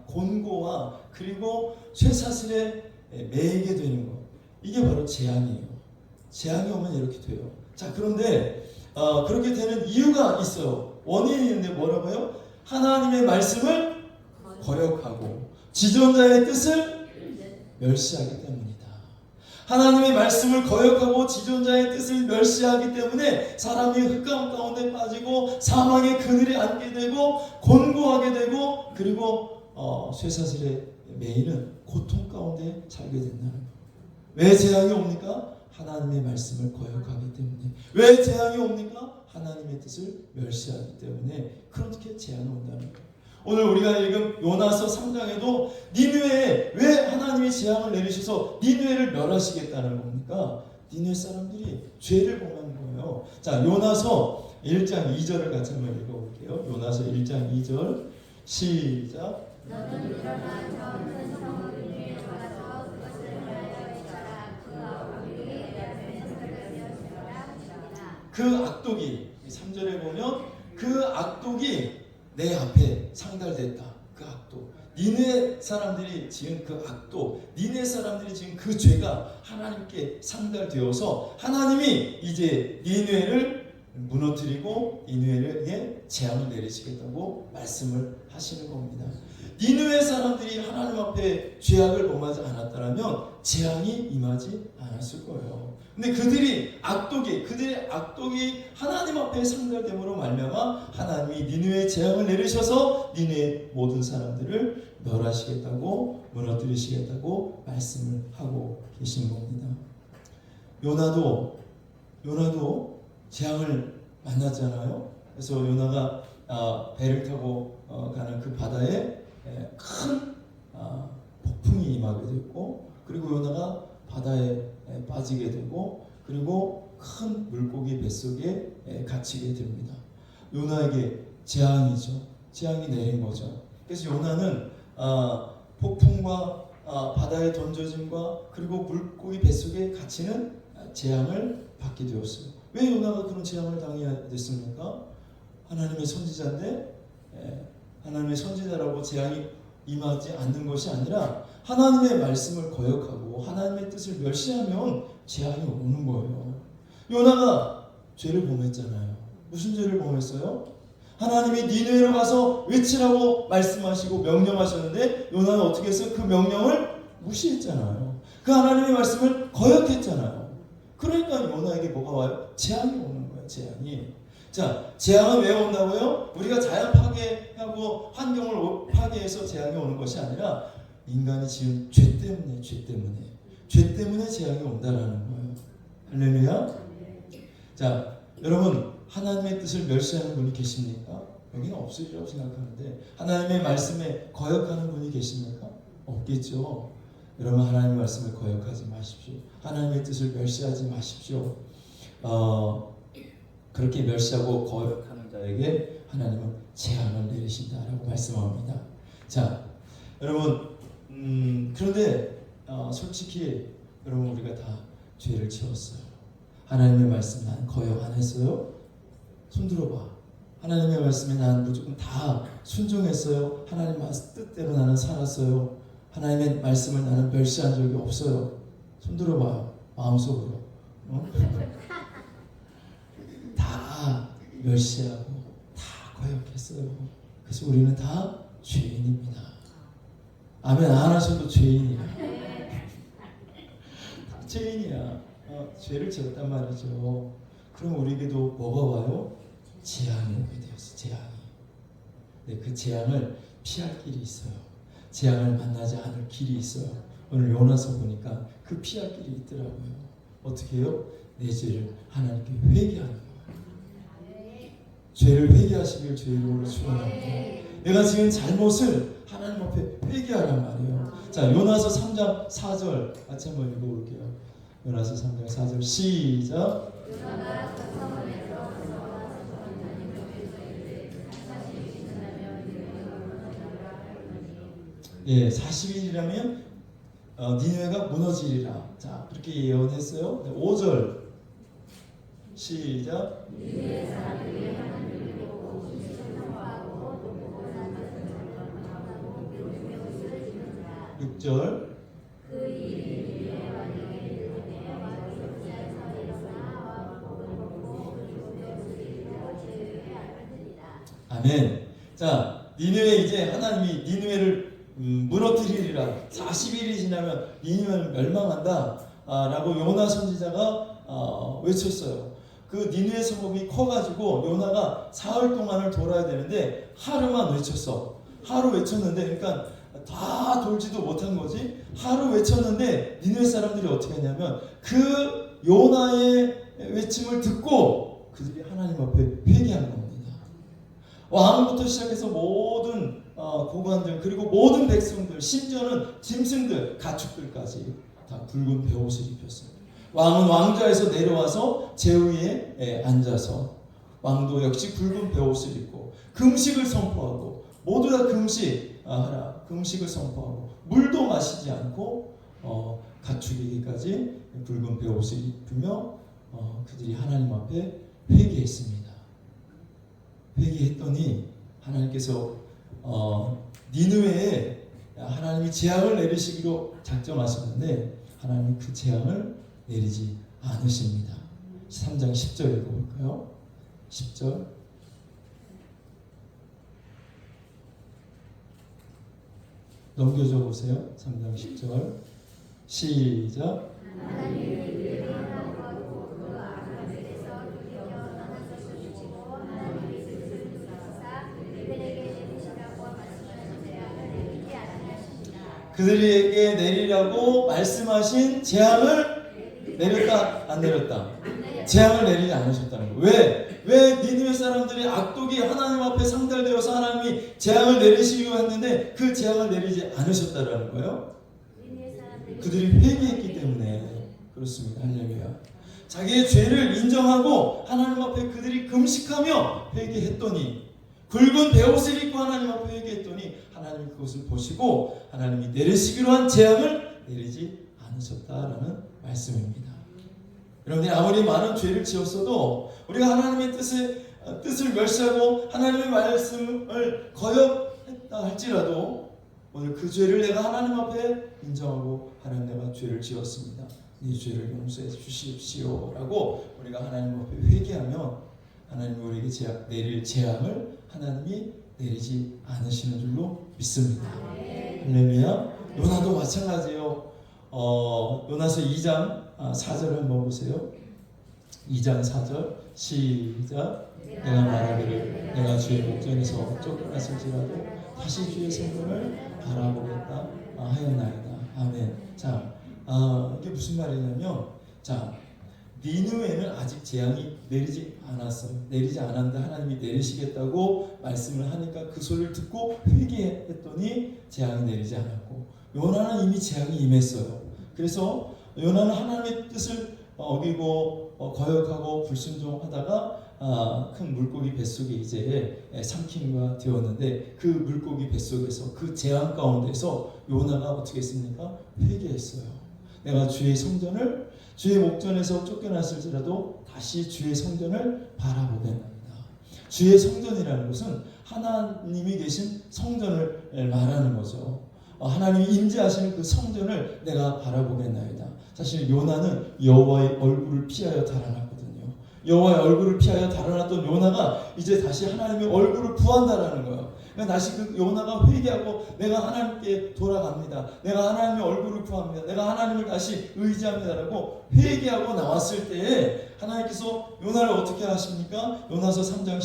[SPEAKER 1] 곤고와 그리고 쇠사슬에 매이게 되는 것. 이게 바로 재앙이에요. 재앙이 오면 이렇게 돼요. 자, 그런데 그렇게 되는 이유가 있어요. 원인이 있는데 뭐라고요? 하나님의 말씀을 거역하고 지존자의 뜻을 멸시하기 때문이다. 하나님의 말씀을 거역하고 지존자의 뜻을 멸시하기 때문에 사람이 흑암 가운데 빠지고 사망의 그늘에 앉게 되고 곤고하게 되고 그리고 쇠사슬에 매이는 고통 가운데 살게 된다는 거예요. 왜 재앙이 옵니까? 하나님의 말씀을 거역하기 때문에. 왜 재앙이 옵니까? 하나님의 뜻을 멸시하기 때문에 그렇게 재앙이 온다는 거예요. 오늘 우리가 읽은 요나서 3장에도 니느웨에 왜 하나님이 재앙을 내리셔서 니느웨를 멸하시겠다는 겁니까? 니네 사람들이 죄를 범한 거예요. 자, 요나서 1장 2절을 같이 한번 읽어볼게요. 요나서 1장 2절 시작.
[SPEAKER 3] 너는 일어나 저 큰 성을 위에 가서 그것을 멸하여라. 그 악독이 내 앞에 상달되었으리라 하시니라.
[SPEAKER 1] 그 악독이 3절에 보면 그 악독이 내 앞에 상달됐다. 그 악독. 니네 사람들이 지은 그 악독, 니네 사람들이 지은 그 죄가 하나님께 상달되어서 하나님이 이제 니네를 무너뜨리고 니네에게 재앙을 내리시겠다고 말씀을 하시는 겁니다. 니느웨 사람들이 하나님 앞에 죄악을 범하지 않았다면 재앙이 임하지 않았을 거예요. 근데 그들의 악독이 하나님 앞에 상달됨으로 말미암아 하나님이 니느웨에 재앙을 내리셔서 니느웨 모든 사람들을 멸하시겠다고 무너뜨리시겠다고 말씀을 하고 계신 겁니다. 요나도 재앙을 만났잖아요. 그래서 요나가 배를 타고 가는 그 바다에 큰 폭풍이 임하게 됐고, 그리고 요나가 바다에 빠지게 되고, 그리고 큰 물고기 뱃속에 갇히게 됩니다. 요나에게 재앙이 내린 거죠. 그래서 요나는 폭풍과 바다에 던져짐과 그리고 물고기 뱃속에 갇히는 재앙을 받게 되었어요. 왜 요나가 그런 재앙을 당해야 됐습니까? 하나님의 선지자인데 하나님의 선지자라고 재앙이 임하지 않는 것이 아니라 하나님의 말씀을 거역하고 하나님의 뜻을 멸시하면 재앙이 오는 거예요. 요나가 죄를 범했잖아요. 무슨 죄를 범했어요? 하나님이 니느웨로 가서 외치라고 말씀하시고 명령하셨는데 요나는 어떻게 했어요? 그 명령을 무시했잖아요. 그 하나님의 말씀을 거역했잖아요. 그러니까 요나에게 뭐가 와요? 재앙이 오는 거예요. 재앙이. 자, 재앙은 왜 온다고요? 우리가 자연 파괴하고 환경을 파괴해서 재앙이 오는 것이 아니라 인간이 지은 죄 때문에 재앙이 온다라는 거예요. 할렐루야. 자, 여러분 하나님의 뜻을 멸시하는 분이 계십니까? 여기는 없으리라고 생각하는데 하나님의 말씀에 거역하는 분이 계십니까? 없겠죠. 여러분 하나님의 말씀을 거역하지 마십시오. 하나님의 뜻을 멸시하지 마십시오. 그렇게 멸시하고 거역하는 자에게 하나님은 재앙을 내리신다라고 말씀합니다. 자, 여러분 그런데 솔직히 여러분 우리가 다 죄를 지었어요. 하나님의 말씀 난 거역 안 했어요? 손 들어봐. 하나님의 말씀에 난 무조건 다 순종했어요. 하나님 뜻대로 나는 살았어요. 하나님의 말씀을 나는 멸시한 적이 없어요. 손 들어봐요. 마음속으로. 다 멸시하고 다 거역했어요. 그래서 우리는 다 죄인입니다. 아멘 안 하셔도 죄인이야. 다 죄인이야. 죄를 지었단 말이죠. 그럼 우리에게도 뭐가 와요? 재앙이 오게 되었어. 재앙이. 네, 그 재앙을 피할 길이 있어요. 재앙을 만나지 않을 길이 있어요. 오늘 요나서 보니까 그 피할 길이 있더라고요. 어떻게 해요? 내 죄를 하나님께 회개하는 거예요. 죄를 회개하시길 주의로 축원합니다. 내가 지은 잘못을 하나님 앞에 회개하란 말이에요. 자, 요나서 3장 4절 같이 한번 읽어볼게요. 요나서 3장 4절 시작. 예, 40일이라면 니느웨가 무너지리라. 자, 그렇게 예언했어요. 5절 시작. 6절. 아멘. 자, 니느웨 이제 하나님이 니느웨를 무너뜨리리라. 40일이 지나면 니느웨는 멸망한다. 라고 요나 선지자가 외쳤어요. 그 니느웨 성읍이 커가지고 요나가 사흘 동안을 돌아야 되는데 하루만 외쳤어. 하루 외쳤는데, 그러니까 다 돌지도 못한 거지. 하루 외쳤는데 니느웨 사람들이 어떻게 했냐면 그 요나의 외침을 듣고 그들이 하나님 앞에 회개한 겁니다. 왕부터 시작해서 모든 고관들 그리고 모든 백성들 심지어는 짐승들 가축들까지 다 붉은 베옷을 입혔어요. 왕은 왕좌에서 내려와서 제위에 앉아서 왕도 역시 굵은 베옷을 입고 금식을 선포하고 모두 다 금식하라. 금식을 선포하고 물도 마시지 않고 가축이기까지 굵은 베옷을 입으며 그들이 하나님 앞에 회개했습니다. 회개했더니 하나님께서 니느웨에 하나님이 재앙을 내리시기로 작정하셨는데 하나님이 그 재앙을 내리지 않으십니다. 3장 10절 읽어볼까요? 10절 넘겨줘 보세요. 3장 10절 시작. 그들에게 내리라고 말씀하신 재앙을 내렸다 안 내렸다? 재앙을 내리지 않으셨다는 거예요. 왜 니느웨 사람들이 악독이 하나님 앞에 상달되어서 하나님이 재앙을 내리시려고 했는데 그 재앙을 내리지 않으셨다는 거예요? 그들이 회개했기 때문에 그렇습니다. 할렐루야. 자기의 죄를 인정하고 하나님 앞에 그들이 금식하며 회개했더니 굵은 베옷을 입고 하나님 앞에 회개했더니 하나님이 그것을 보시고 하나님이 내리시기로 한 재앙을 내리지 않으셨다라는 말씀입니다. 여러분들이 아무리 많은 죄를 지었어도 우리가 하나님의 뜻을 멸시하고 하나님의 말씀을 거역했다 할지라도 오늘 그 죄를 내가 하나님 앞에 인정하고 하나님 내가 죄를 지었습니다. 이 죄를 용서해 주십시오라고 우리가 하나님 앞에 회개하면 하나님이 우리에게 내릴 재앙을 하나님이 내리지 않으시는 줄로 믿습니다. 할렐루야. 요나도 마찬가지예요. 요나서 2장 4절 한번 보세요. 2장 4절 시작. 내가 말하기를 내가 주의 목전에서 쫓겨났을지라도 다시 주의 성전을 바라보겠다 하였나이다. 아멘. 자, 이게 무슨 말이냐면, 자, 니느웨는 아직 재앙이 내리지 않았어요. 내리지 않았는데 하나님이 내리시겠다고 말씀을 하니까 그 소리를 듣고 회개했더니 재앙이 내리지 않았고, 요나는 이미 재앙이 임했어요. 그래서 요나는 하나님의 뜻을 어기고 거역하고 불순종하다가 큰 물고기 뱃속에 이제 삼킴과 되었는데 그 물고기 뱃속에서 그 재앙 가운데서 요나가 어떻게 했습니까? 회개했어요. 내가 주의 성전을 주의 목전에서 쫓겨났을지라도 다시 주의 성전을 바라보겠나이다. 주의 성전이라는 것은 하나님이 계신 성전을 말하는 거죠. 하나님이 임재하시는 그 성전을 내가 바라보겠나이다. 사실 요나는 여호와의 얼굴을 피하여 달아났거든요. 여호와의 얼굴을 피하여 달아났던 요나가 이제 다시 하나님의 얼굴을 구한다라는 거예요. 그러니까 다시 그 요나가 회개하고 내가 하나님께 돌아갑니다. 내가 하나님의 얼굴을 구합니다. 내가 하나님을 다시 의지합니다라고 회개하고 나왔을 때에 하나님께서 요나를 어떻게 하십니까? 요나서 2장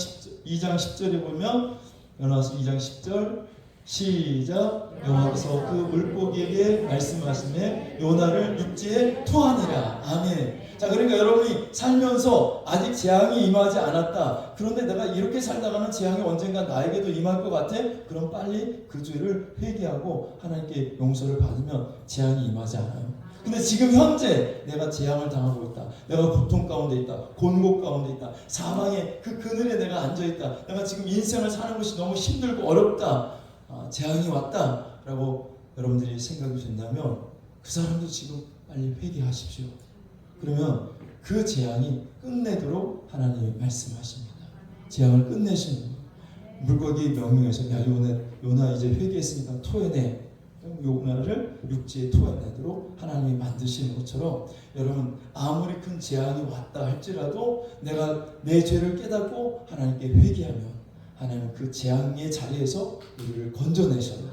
[SPEAKER 1] 10절에 보면 요나서 2장 10절 시작. 여호와께서 그 물고기에게 말씀하시매 요나를 육지에 토하니라. 아멘. 자, 그러니까 여러분이 살면서 아직 재앙이 임하지 않았다. 그런데 내가 이렇게 살다가는 재앙이 언젠가 나에게도 임할 것 같아? 그럼 빨리 그 죄를 회개하고 하나님께 용서를 받으면 재앙이 임하지 않아요. 근데 지금 현재 내가 재앙을 당하고 있다. 내가 고통 가운데 있다. 곤곡 가운데 있다. 사망의 그 그늘에 내가 앉아있다. 내가 지금 인생을 사는 것이 너무 힘들고 어렵다. 재앙이 왔다라고 여러분들이 생각이 된다면 그 사람도 지금 빨리 회개하십시오. 그러면 그 재앙이 끝내도록 하나님이 말씀하십니다. 재앙을 끝내시는 거예요. 물고기 명령해서 야 요나 이제 회개했으니까 토해내. 요나를 육지에 토해내도록 하나님이 만드시는 것처럼 여러분 아무리 큰 재앙이 왔다 할지라도 내가 내 죄를 깨닫고 하나님께 회개하면 하나님 그 재앙의 자리에서 우리를 건져내셔요.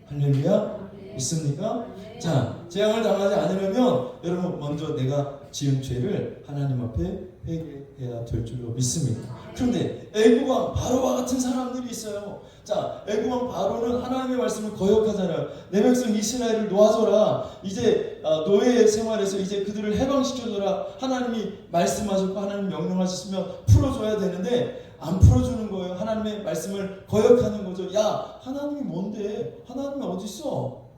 [SPEAKER 1] 할렐루야. 믿습니까? 자, 재앙을 당하지 않으려면 여러분 먼저 내가 지은 죄를 하나님 앞에 회개해야 될 줄로 믿습니다. 그런데 애국왕 바로와 같은 사람들이 있어요. 자, 애국왕 바로는 하나님의 말씀을 거역하잖아요. 내 백성 이스라엘을 놓아줘라. 이제 노예 생활에서 이제 그들을 해방시켜줘라. 하나님이 말씀하셨고 하나님 명령하셨으면 풀어줘야 되는데 안 풀어주는 거예요. 하나님의 말씀을 거역하는 거죠. 야, 하나님이 뭔데? 하나님이 어디 있어?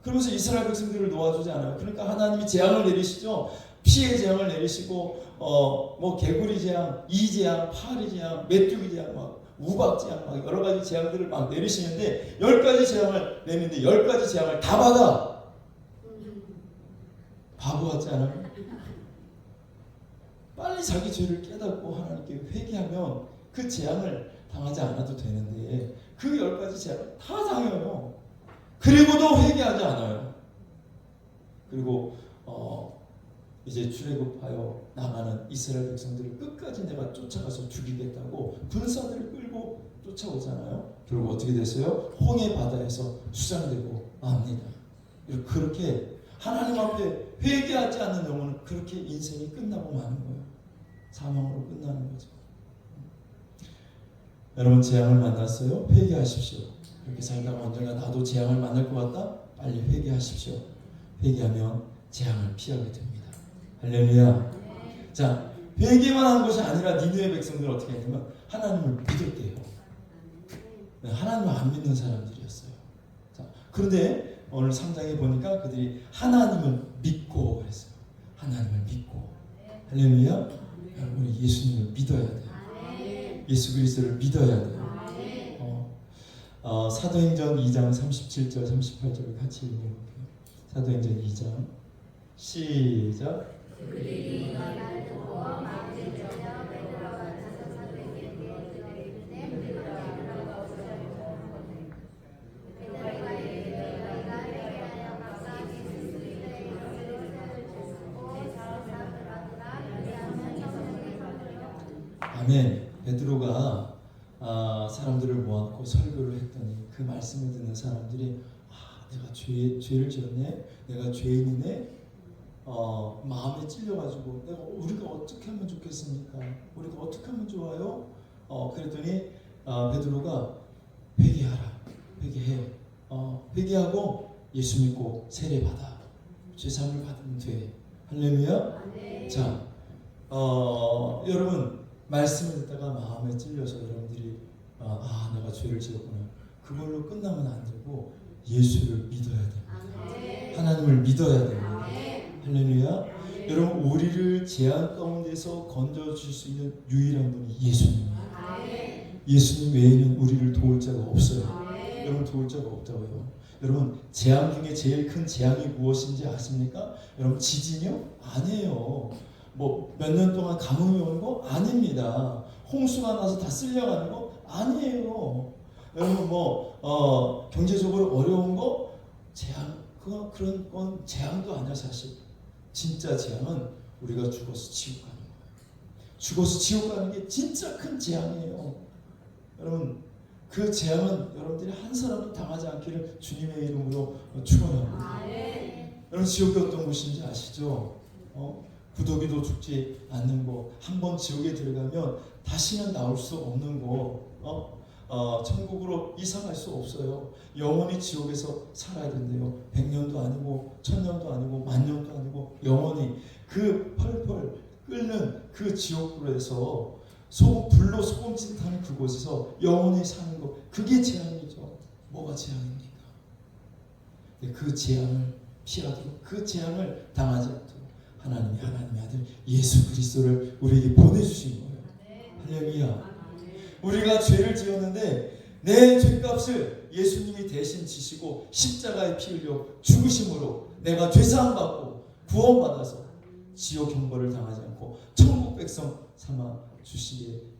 [SPEAKER 1] 그러면서 이스라엘 백성들을 놓아주지 않아요. 그러니까 하나님이 재앙을 내리시죠. 피해 재앙을 내리시고 뭐 개구리 재앙, 이 재앙, 파리 재앙, 메뚜기 재앙, 막 우박 재앙, 막 여러 가지 재앙들을 막 내리시는데 10가지 재앙을 내는데 10가지 재앙을 다 받아. 바보 같지 않아요? 빨리 자기 죄를 깨닫고 하나님께 회개하면 그 재앙을 당하지 않아도 되는데 그 10가지 재앙을 다 당해요. 그리고도 회개하지 않아요. 그리고 이제 출애굽하여 나가는 이스라엘 백성들을 끝까지 내가 쫓아가서 죽이겠다고 군사들을 끌고 쫓아오잖아요. 결국 어떻게 됐어요? 홍해 바다에서 수장되고 맙니다. 그렇게 하나님 앞에 회개하지 않는 영혼은 그렇게 인생이 끝나고 마는 거예요. 사망으로 끝나는 거죠. 여러분 재앙을 만났어요? 회개하십시오. 이렇게 살다가 언젠가 나도 재앙을 만날 것 같다? 빨리 회개하십시오. 회개하면 재앙을 피하게 됩니다. 할렐루야. 자, 회개만 한 것이 아니라 니느웨 백성들은 어떻게 했냐면 하나님을 믿었대요. 하나님을 안 믿는 사람들이었어요. 자, 그런데 오늘 3장에 보니까 그들이 하나님을 믿고 그랬어요. 하나님을 믿고. 할렐루야. 여러분 예수님을 믿어야 돼요. 예수 그리스도를 믿어야 돼요. 사도행전 2장 37절 38절을 같이 읽어볼게요. 사도행전 2장 시작. 아멘. 베드로가 사람들을 모아놓고 설교를 했더니 그 말씀을 듣는 사람들이 내가 죄를 지었네, 내가 죄인이네, 마음에 찔려가지고 우리가 어떻게 하면 좋겠습니까? 우리가 어떻게 하면 좋아요? 그랬더니 베드로가 회개하라, 회개해, 회개하고 예수 믿고 세례 받아, 죄사함을 받으면 돼. 할렐루야. 자, 여러분 말씀을 듣다가 마음에 찔려서 여러분들이 내가 죄를 지었구나, 그걸로 끝나면 안 되고 예수를 믿어야 됩니다. 하나님을 믿어야 됩니다. 할렐루야. 여러분 우리를 재앙 가운데서 건져줄 수 있는 유일한 분이 예수님이에요. 예수님 외에는 우리를 도울 자가 없어요. 여러분 도울 자가 없다고요. 여러분 재앙 중에 제일 큰 재앙이 무엇인지 아십니까? 여러분 지진이요? 아니에요. 뭐 몇 년 동안 가뭄이 오는 거 아닙니다. 홍수가 나서 다 쓸려가는 거 아니에요. 여러분 뭐 경제적으로 어려운 거 재앙 그런 건 재앙도 아니야. 사실 진짜 재앙은 우리가 죽어서 지옥 가는 거예요. 죽어서 지옥 가는 게 진짜 큰 재앙이에요. 여러분 그 재앙은 여러분들이 한 사람도 당하지 않기를 주님의 이름으로 축원합니다. 여러분 지옥이 어떤 곳인지 아시죠? 구더기도 죽지 않는 거, 한번 지옥에 들어가면 다시는 나올 수 없는 거, 천국으로 이사갈 수 없어요. 영원히 지옥에서 살아야 된대요. 100년도 아니고 1000년도 아니고 10,000년도 아니고 영원히 그 펄펄 끓는 그 지옥불에서 불로 소금짓하는 그곳에서 영원히 사는 거, 그게 재앙이죠. 뭐가 재앙입니까? 그 재앙을 피하도록, 그 재앙을 당하지 않도록 하나님의 아들 예수 그리스도를 우리에게 보내주신 거예요. 할렐루야. 우리가 죄를 지었는데 내 죄값을 예수님이 대신 지시고 십자가에 피 흘려 죽으심으로 내가 죄사함 받고 구원받아서 지옥 형벌을 당하지 않고 천국 백성 삼아 주신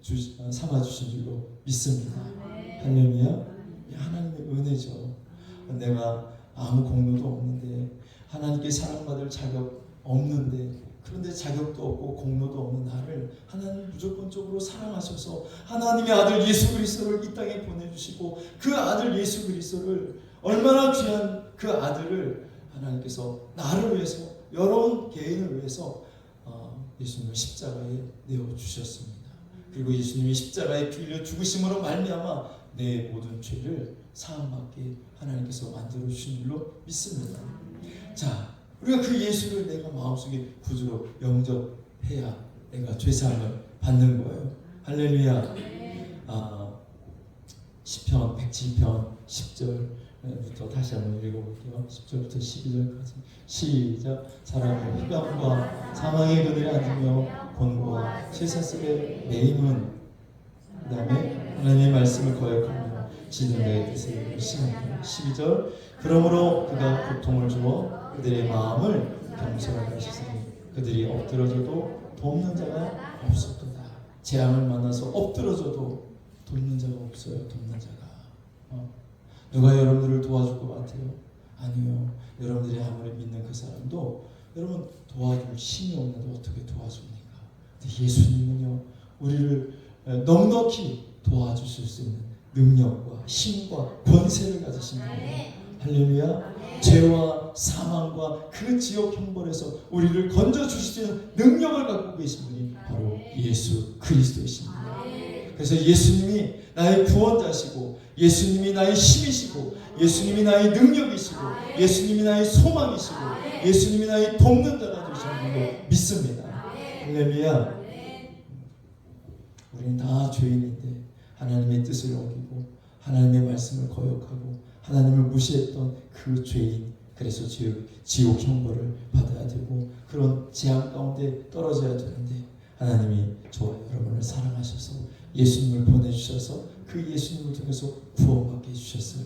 [SPEAKER 1] 줄로 믿습니다. 할렐루야. 하나님의 은혜죠. 내가 아무 공로도 없는데, 하나님께 사랑받을 자격 없는데, 그런데 자격도 없고 공로도 없는 나를 하나님 무조건적으로 사랑하셔서 하나님의 아들 예수 그리스도를 이 땅에 보내주시고, 그 아들 예수 그리스도를, 얼마나 귀한 그 아들을 하나님께서 나를 위해서, 여러 개인을 위해서 예수님을 십자가에 내어주셨습니다. 그리고 예수님이 십자가에 피 흘려 죽으심으로 말미암아 내 모든 죄를 사함받게 하나님께서 만들어주신 줄로 믿습니다. 자, 우리가 그 예수를 내가 마음속에 구주로 영접해야 내가 죄사함을 받는 거예요. 할렐루야. 시편 107편 10절 부터 다시 한번 읽어볼게요. 10절부터 12절까지 시작. 사람은 흑암과 사망의 그늘에 앉으며 곤고와 쇠사슬에 매임은 그 다음에 하나님의 말씀을 거역하며 지존자의 뜻을 실행하며 12절. 그러므로 그가 고통을 주어 그들의 마음을 겸손하게 하시니 그들이 엎드러져도 돕는 자가 없었도다. 재앙을 만나서 엎드러져도 돕는 자가 없어요. 돕는 자가. 누가 여러분들을 도와줄 것 같아요? 아니요. 여러분들이 아무리 믿는 그 사람도 여러분 도와줄 힘이 없는데 어떻게 도와줍니까? 근데 예수님은요, 우리를 넉넉히 도와주실 수 있는 능력과 힘과 권세를 가지신 분이에요. 할렐루야. 죄와 사망과 그 지옥 형벌에서 우리를 건져주실 수 있는 능력을 갖고 계신 분이 바로 예수 그리스도이십니다. 그래서 예수님이 나의 구원자시고 예수님이 나의 힘이시고 예수님이 나의 능력이시고 예수님이 나의 소망이시고 예수님이 나의 돕는 자가 되시는 걸로 믿습니다. 할렐루야. 우리는 다 죄인인데 하나님의 뜻을 어기고 하나님의 말씀을 거역하고 하나님을 무시했던 그 죄인, 그래서 지옥 형벌을 받아야 되고 그런 재앙 가운데 떨어져야 되는데 하나님이 저와 여러분을 사랑하셔서 예수님을 보내주셔서 그 예수님을 통해서 구원받게 해주셨어요.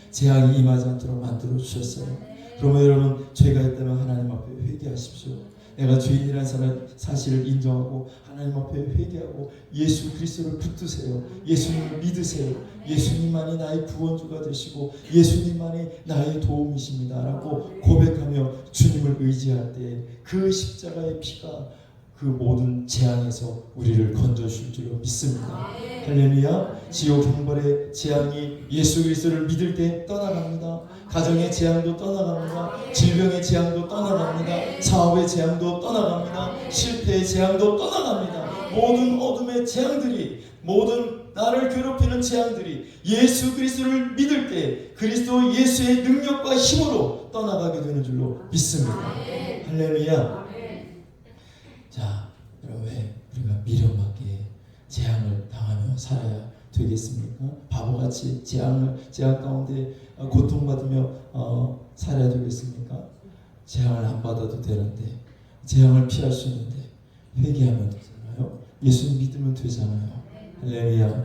[SPEAKER 1] 재앙이 임하지 않도록 만들어 주셨어요. 그러면 여러분 죄가 있다면 하나님 앞에 회개하십시오. 내가 죄인이라는 사실을 인정하고 하나님 앞에 회개하고 예수 그리스도를 붙드세요. 예수님을 믿으세요. 예수님만이 나의 구원주가 되시고 예수님만이 나의 도움이십니다 라고 고백하며 주님을 의지할 때 그 십자가의 피가 그 모든 재앙에서 우리를 건져줄 줄로 믿습니다. 할렐루야. 지옥 형벌의 재앙이 예수 그리스도를 믿을 때 떠나갑니다. 가정의 재앙도 떠나갑니다. 질병의 재앙도 떠나갑니다. 사업의 재앙도 떠나갑니다. 실패의 재앙도 떠나갑니다. 모든 어둠의 재앙들이, 모든 나를 괴롭히는 재앙들이 예수 그리스도를 믿을 때 그리스도 예수의 능력과 힘으로 떠나가게 되는 줄로 믿습니다. 할렐루야. 자, 여러분 왜 우리가 미련하게 재앙을 당하며 살아야 되겠습니까? 바보같이 재앙 가운데 고통받으며 살아야 되겠습니까? 재앙을 안 받아도 되는데 재앙을 피할 수 있는데 회개하면 되잖아요. 예수 믿으면 되잖아요. 할렐루야.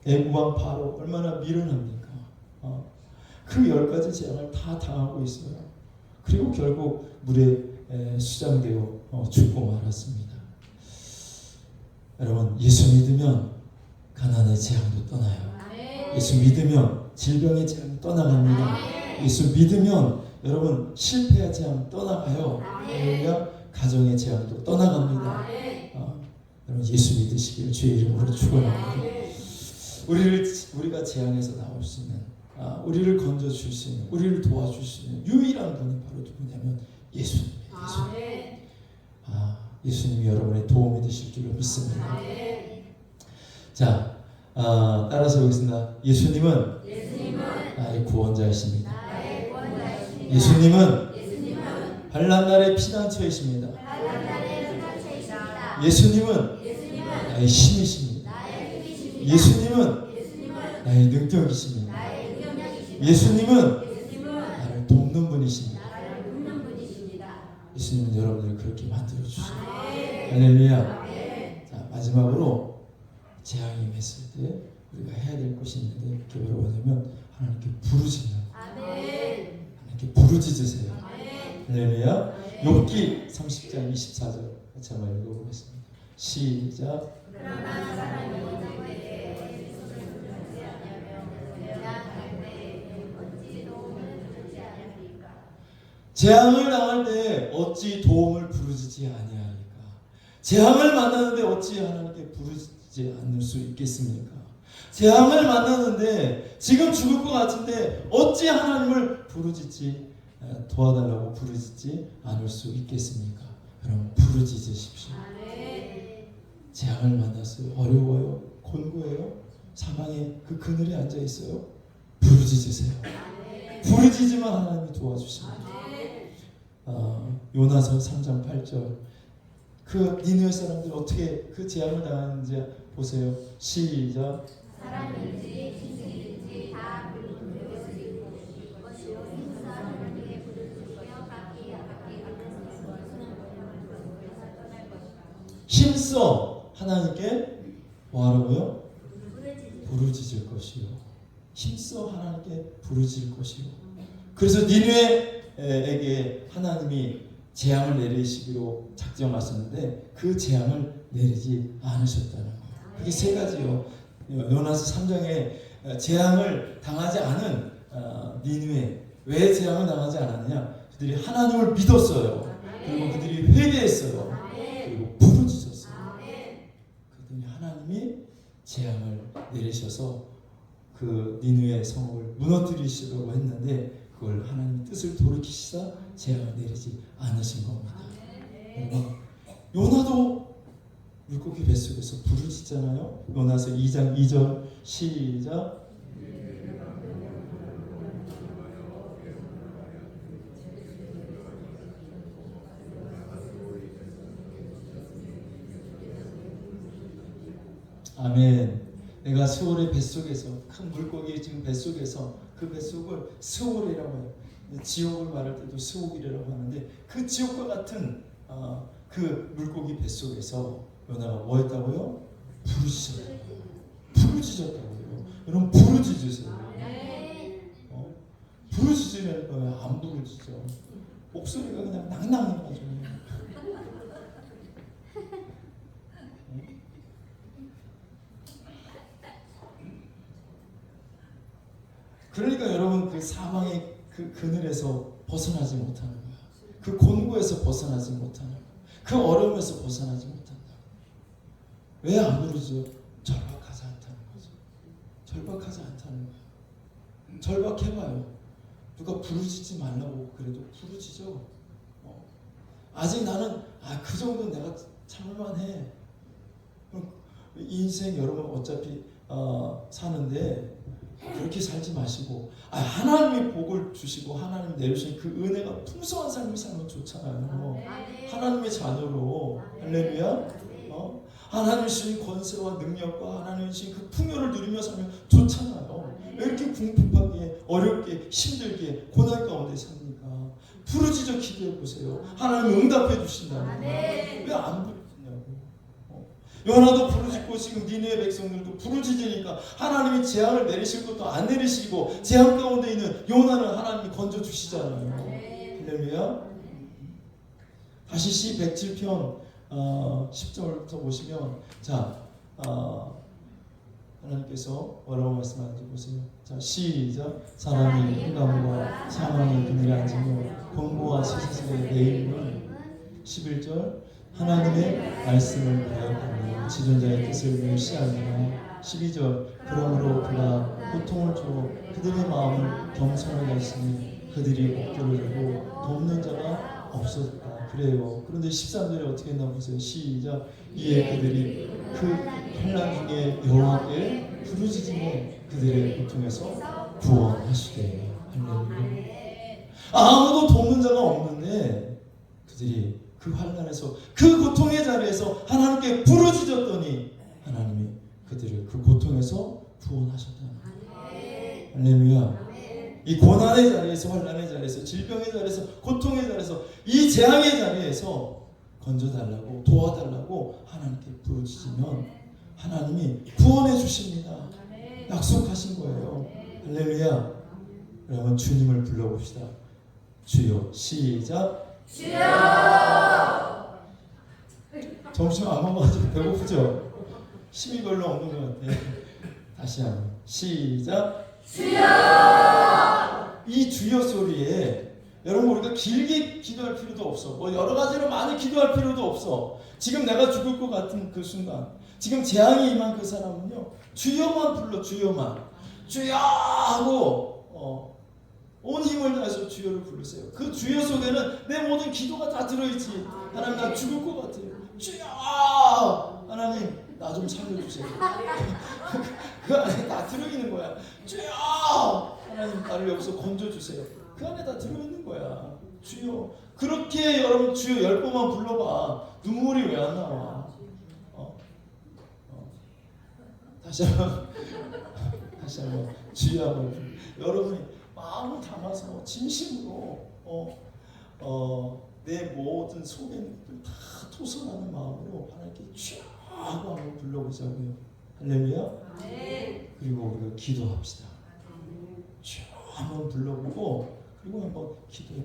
[SPEAKER 1] 애국왕 바로 얼마나 미련합니까? 그 10가지 재앙을 다 당하고 있어요. 그리고 결국 물에 수장되어 죽고 말았습니다. 여러분 예수 믿으면 가난의 재앙도 떠나요. 예수 믿으면 질병의 재앙이 떠나갑니다. 예수 믿으면 여러분 실패의 재앙 떠나가요. 할렐루야. 가정의 재앙도 떠나갑니다. 여러분 예수 믿으시길 주의 이름으로 축원합니다. 우리가 재앙에서 나올 수 있는 우리를 건져줄 수 있는 우리를 도와줄 수 있는 유일한 분이 바로 누구냐면 예수님이에요. 예수님이 여러분의 도움이 되실 줄로 믿습니다. 자, 따라서 보겠습니다. 예수님은 나의 구원자이십니다. 예수님은 환난날의 피난처이십니다. 예수님은 나의 힘이십니다. 예수님은 나의 능력이십니다. 예수님은 나를 돕는 분이십니다. 예수님은 여러분들을 그렇게 만들어 주십니다. 할렐루야. 자, 마지막으로 재앙이 임했을 때 우리가 해야 될 것이 있는데 그게 바로 뭐냐면 하나님께 부르짖는 거예요. 하나님께 부르짖으세요. 할렐루야. 욥기 30장 24절 같이 한번 읽어보겠습니다. 시작. 재앙을 당할 때 어찌 도움을 부르짖지 아니하리까? 재앙을 만나는데 어찌 하나님께 부르짖지 않을 수 있겠습니까? 재앙을 만나는데 지금 죽을 것 같은데 어찌 하나님을 도와달라고 부르짖지 않을 수 있겠습니까? 그럼 부르짖으십시오. 재앙을 만났어요. 어려워요. 곤고해요. 사망의 그 그늘에 앉아 있어요. 부르짖으세요. 부르짖으면 하나님이 도와주십니다. 요나서 3장 8절 그 니느웨 사람들이 어떻게 그 재앙을 당하는지 보세요. 시작. 사람인지 짐승이든지 다 그 힘써 하나님께 뭐하라고요? 부르짖을 것이요. 힘써 하나님께 부르짖을 것이요. 그래서 니느웨에게 하나님이 재앙을 내리시기로 작정하셨는데 그 재앙을 내리지 않으셨다는 거예요. 그게 세 가지요. 요나서 3장에 재앙을 당하지 않은 니느웨, 왜 재앙을 당하지 않았느냐? 그들이 하나님을 믿었어요. 그리고 그들이 회개했어요. 그리고 부르짖었어요. 그들이 하나님이 재앙을 내리셔서 그 니느웨 성을 무너뜨리시려고 했는데 그걸 하나님 뜻을 돌이키시사 재앙을 내리지 않으신 겁니다. 여러분, 요나도 물고기 뱃속에서 부르짖잖아요. 요나서 2장 2절 시작. 아멘. 내가 스올의 뱃속에서 큰 물고기 지금 뱃속에서 그 뱃속을 스올이라고 해요. 지옥을 말할 때도 스올이라고 하는데 그 지옥과 같은 그 물고기 뱃속에서 요나가 뭐 했다고요? 부르짖었다고요. 부르짖었다고요. 여러분 부르짖으세요. 부르짖으려니까 왜 안 부르짖어? 목소리가 그냥 낭낭해가지고. 그러니까 여러분 그 사망의 그 그늘에서 벗어나지 못하는 거야. 그 곤고에서 벗어나지 못하는 거야. 그 어려움에서 벗어나지 못한다. 왜 안 부르짖어? 절박하지 않다는 거죠. 절박하지 않다는 거야. 절박해봐요. 누가 부르짖지 말라고 그래도 부르짖어. 아직 나는 그 정도는 내가 참을만해. 인생 여러분 어차피 사는데 그렇게 살지 마시고 하나님이 복을 주시고 하나님 내주신 그 은혜가 풍성한 삶을 살면 좋잖아요. 하나님의 자녀로 할렐루야. 하나님 주신 권세와 능력과 하나님 주신 그 풍요를 누리며 살면 좋잖아요. 왜 이렇게 궁핍하게 어렵게 힘들게 고난 가운데 삽니까? 부르짖어 기도해 보세요. 하나님 응답해 주신다는 거예요. 왜 안 부르짖냐고. 요나도 부르짖고 지금 니느웨 백성들도 부르짖으니까 하나님이 재앙을 내리실 것도 안 내리시고 재앙 가운데 있는 요나를 하나님이 건져 주시잖아요. 할렐루야. 다시 시 107편 10절부터 보시면 하나님께서 뭐라고 말씀하는지 보세요. 자, 시작. 사람이 흑암과 사망의 그늘에 앉으며 공고와 시사의 내일은 11절. 하나님의 말씀을 배역하며 지존자의 뜻을 멸시하느라 12절. 그러므로 그가 고통을 줘 그들의 마음을 겸손하게 하시니 그들이 목표를 들고 돕는 자가 없었다. 그래요. 그런데 13절에 어떻게 했나 보세요. 시작. 이에 그들이 그 환난 중에 여호와께 부르짖으며 그들의 고통에서 구원하시되. 할렐루야. 아무도 돕는 자가 없는데 그들이 그 환난에서 그 고통의 자리에서 하나님께 부르짖었더니 하나님이 그들을 그 고통에서 구원하셨다는 거예요. 할렐루야. 이 고난의 자리에서 환난의 자리에서 질병의 자리에서 고통의 자리에서 이 재앙의 자리에서 건져달라고 도와달라고 하나님께 부르짖으면 하나님이 구원해 주십니다. 약속하신 거예요. 할렐루야. 여러분 주님을 불러봅시다. 주여. 시작.
[SPEAKER 3] 주여.
[SPEAKER 1] 점심 안 먹어가지고 배고프죠? 힘이 별로 없는 것 같아요. 다시 한번 시작.
[SPEAKER 3] 주여.
[SPEAKER 1] 이 주여 소리에 여러분 우리가 길게 기도할 필요도 없어. 여러 가지로 많이 기도할 필요도 없어. 지금 내가 죽을 것 같은 그 순간, 지금 재앙이 임한 그 사람은요, 주여만 불러. 주여만. 주여 하고 온 힘을 다해서 주여를 부르세요. 그 주여 속에는 내 모든 기도가 다 들어있지. 하나님 나 죽을 것 같아요. 주여. 하나님 나 좀 살려주세요. 그 안에 다 들어있는 거야. 주여. 하나님 나를 여기서 건져주세요. 그 안에 다 들어있는 거야. 주여. 그렇게 여러분 주여 10번만 불러봐. 눈물이 왜 안 나와? 다시 한번 주여 한번. 여러분이 마음을 담아서 진심으로 내 모든 속에 있는 것들 다 소선하는 마음으로 하나님께 쫙 한번 불러보자고요. 할렐루야. 그리고 우리가 기도합시다. 쫙 한번 불러보고 그리고 한번 기도해.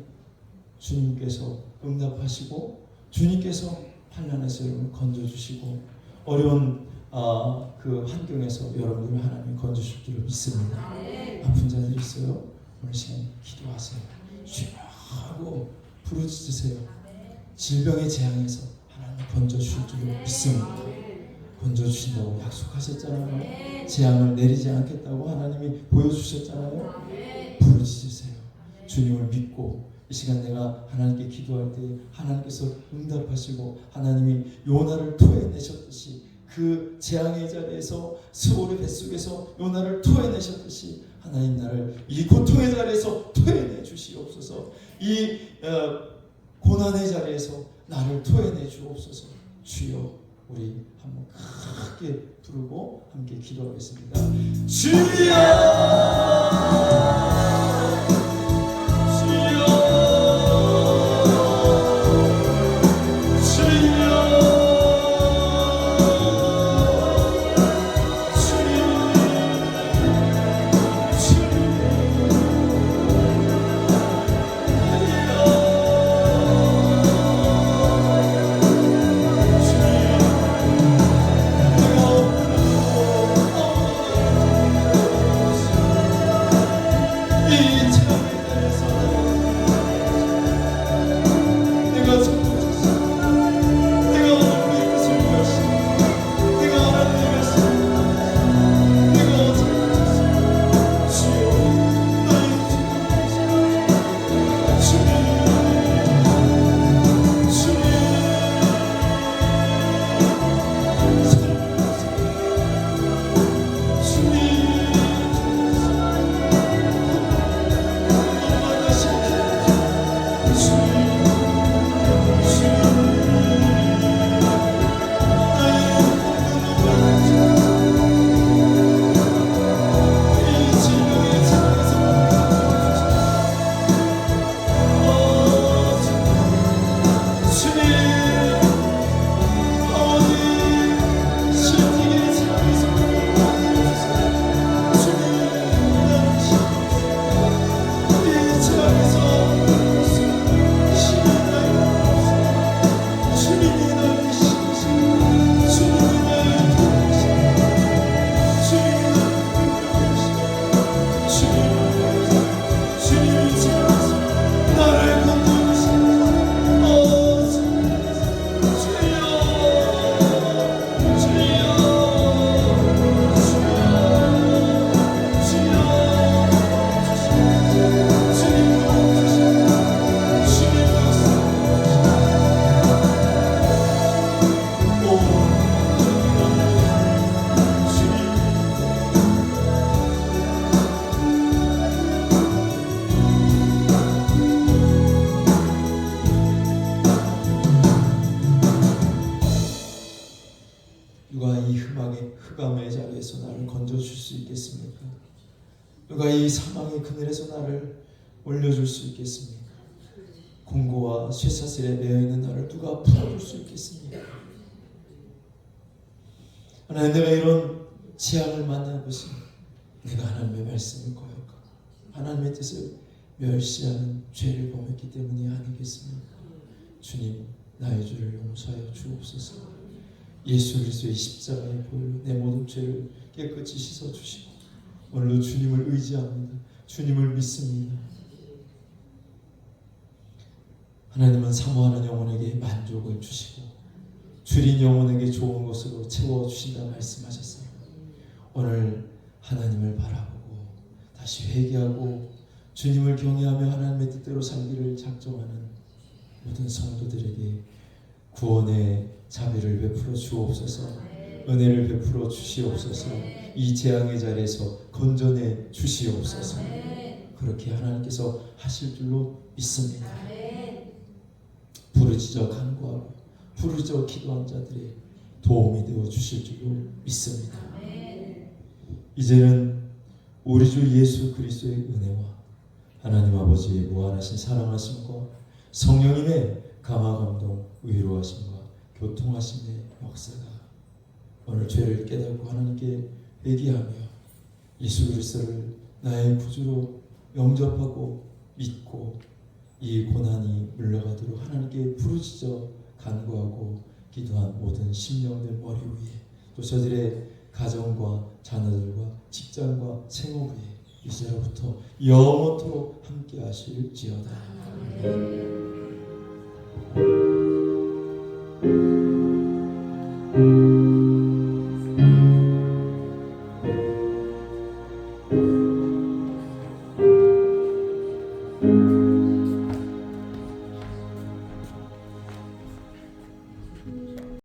[SPEAKER 1] 주님께서 응답하시고 주님께서 환난에서 여러분을 건져주시고 어려운 그 환경에서 여러분들을 하나님이 건져줄 줄을 믿습니다. 아픈 자들 있어요? 오늘 시간 기도하세요. 쫙 하고 부르짖으세요. 질병의 재앙에서 하나님이 건져주실 줄을 믿습니다. 건져주신다고 약속하셨잖아요. 재앙을 내리지 않겠다고 하나님이 보여주셨잖아요. 부르짖으세요. 주님을 믿고 이 시간 내가 하나님께 기도할 때 하나님께서 응답하시고 하나님이 요나를 토해내셨듯이 그 재앙의 자리에서 스올의 뱃속에서 요나를 토해내셨듯이 하나님 나를 이 고통의 자리에서 토해내 주시옵소서. 이 고난의 자리에서 나를 토해내 주옵소서. 주여 우리 한번 크게 부르고 함께 기도하겠습니다. 주여 흑암의 자리에서 나를 건져줄 수 있겠습니까? 누가 이 사망의 그늘에서 나를 올려줄 수 있겠습니까? 공고와 쇠사슬에 매여있는 나를 누가 풀어줄 수 있겠습니까? 하나님, 내가 이런 재앙을 만난 것이 내가 하나님의 말씀을 거역하고 하나님의 뜻을 멸시하는 죄를 범했기 때문이 아니겠습니까? 주님, 나의 죄를 용서하여 주옵소서. 예수 그리스도의 십자가의 보혈로 내 모든 죄를 깨끗이 씻어주시고 오늘도 주님을 의지합니다. 주님을 믿습니다. 하나님은 사모하는 영혼에게 만족을 주시고 줄인 영혼에게 좋은 것으로 채워주신다 말씀하셨어요. 오늘 하나님을 바라보고 다시 회개하고 주님을 경외하며 하나님의 뜻대로 살기를 작정하는 모든 성도들에게 구원의 자비를 베풀어 주옵소서. 은혜를 베풀어 주시옵소서. 이 재앙의 자리에서 건져내 주시옵소서. 그렇게 하나님께서 하실 줄로 믿습니다. 부르짖어 간구하고 부르짖어 기도한 자들의 도움이 되어 주실 줄로 믿습니다. 이제는 우리 주 예수 그리스도의 은혜와 하나님 아버지의 무한하신 사랑하심과 성령님의 감화 감동 위로하심과 교통하심의 역사가 오늘 죄를 깨닫고 하나님께 회개하며 예수 그리스도를 나의 구주로 영접하고 믿고 이 고난이 물러가도록 하나님께 부르짖어 간구하고 기도한 모든 심령들 머리 위에 또 저들의 가정과 자녀들과 직장과 생업 위에 이제로부터 영원토록 함께 하실지어다.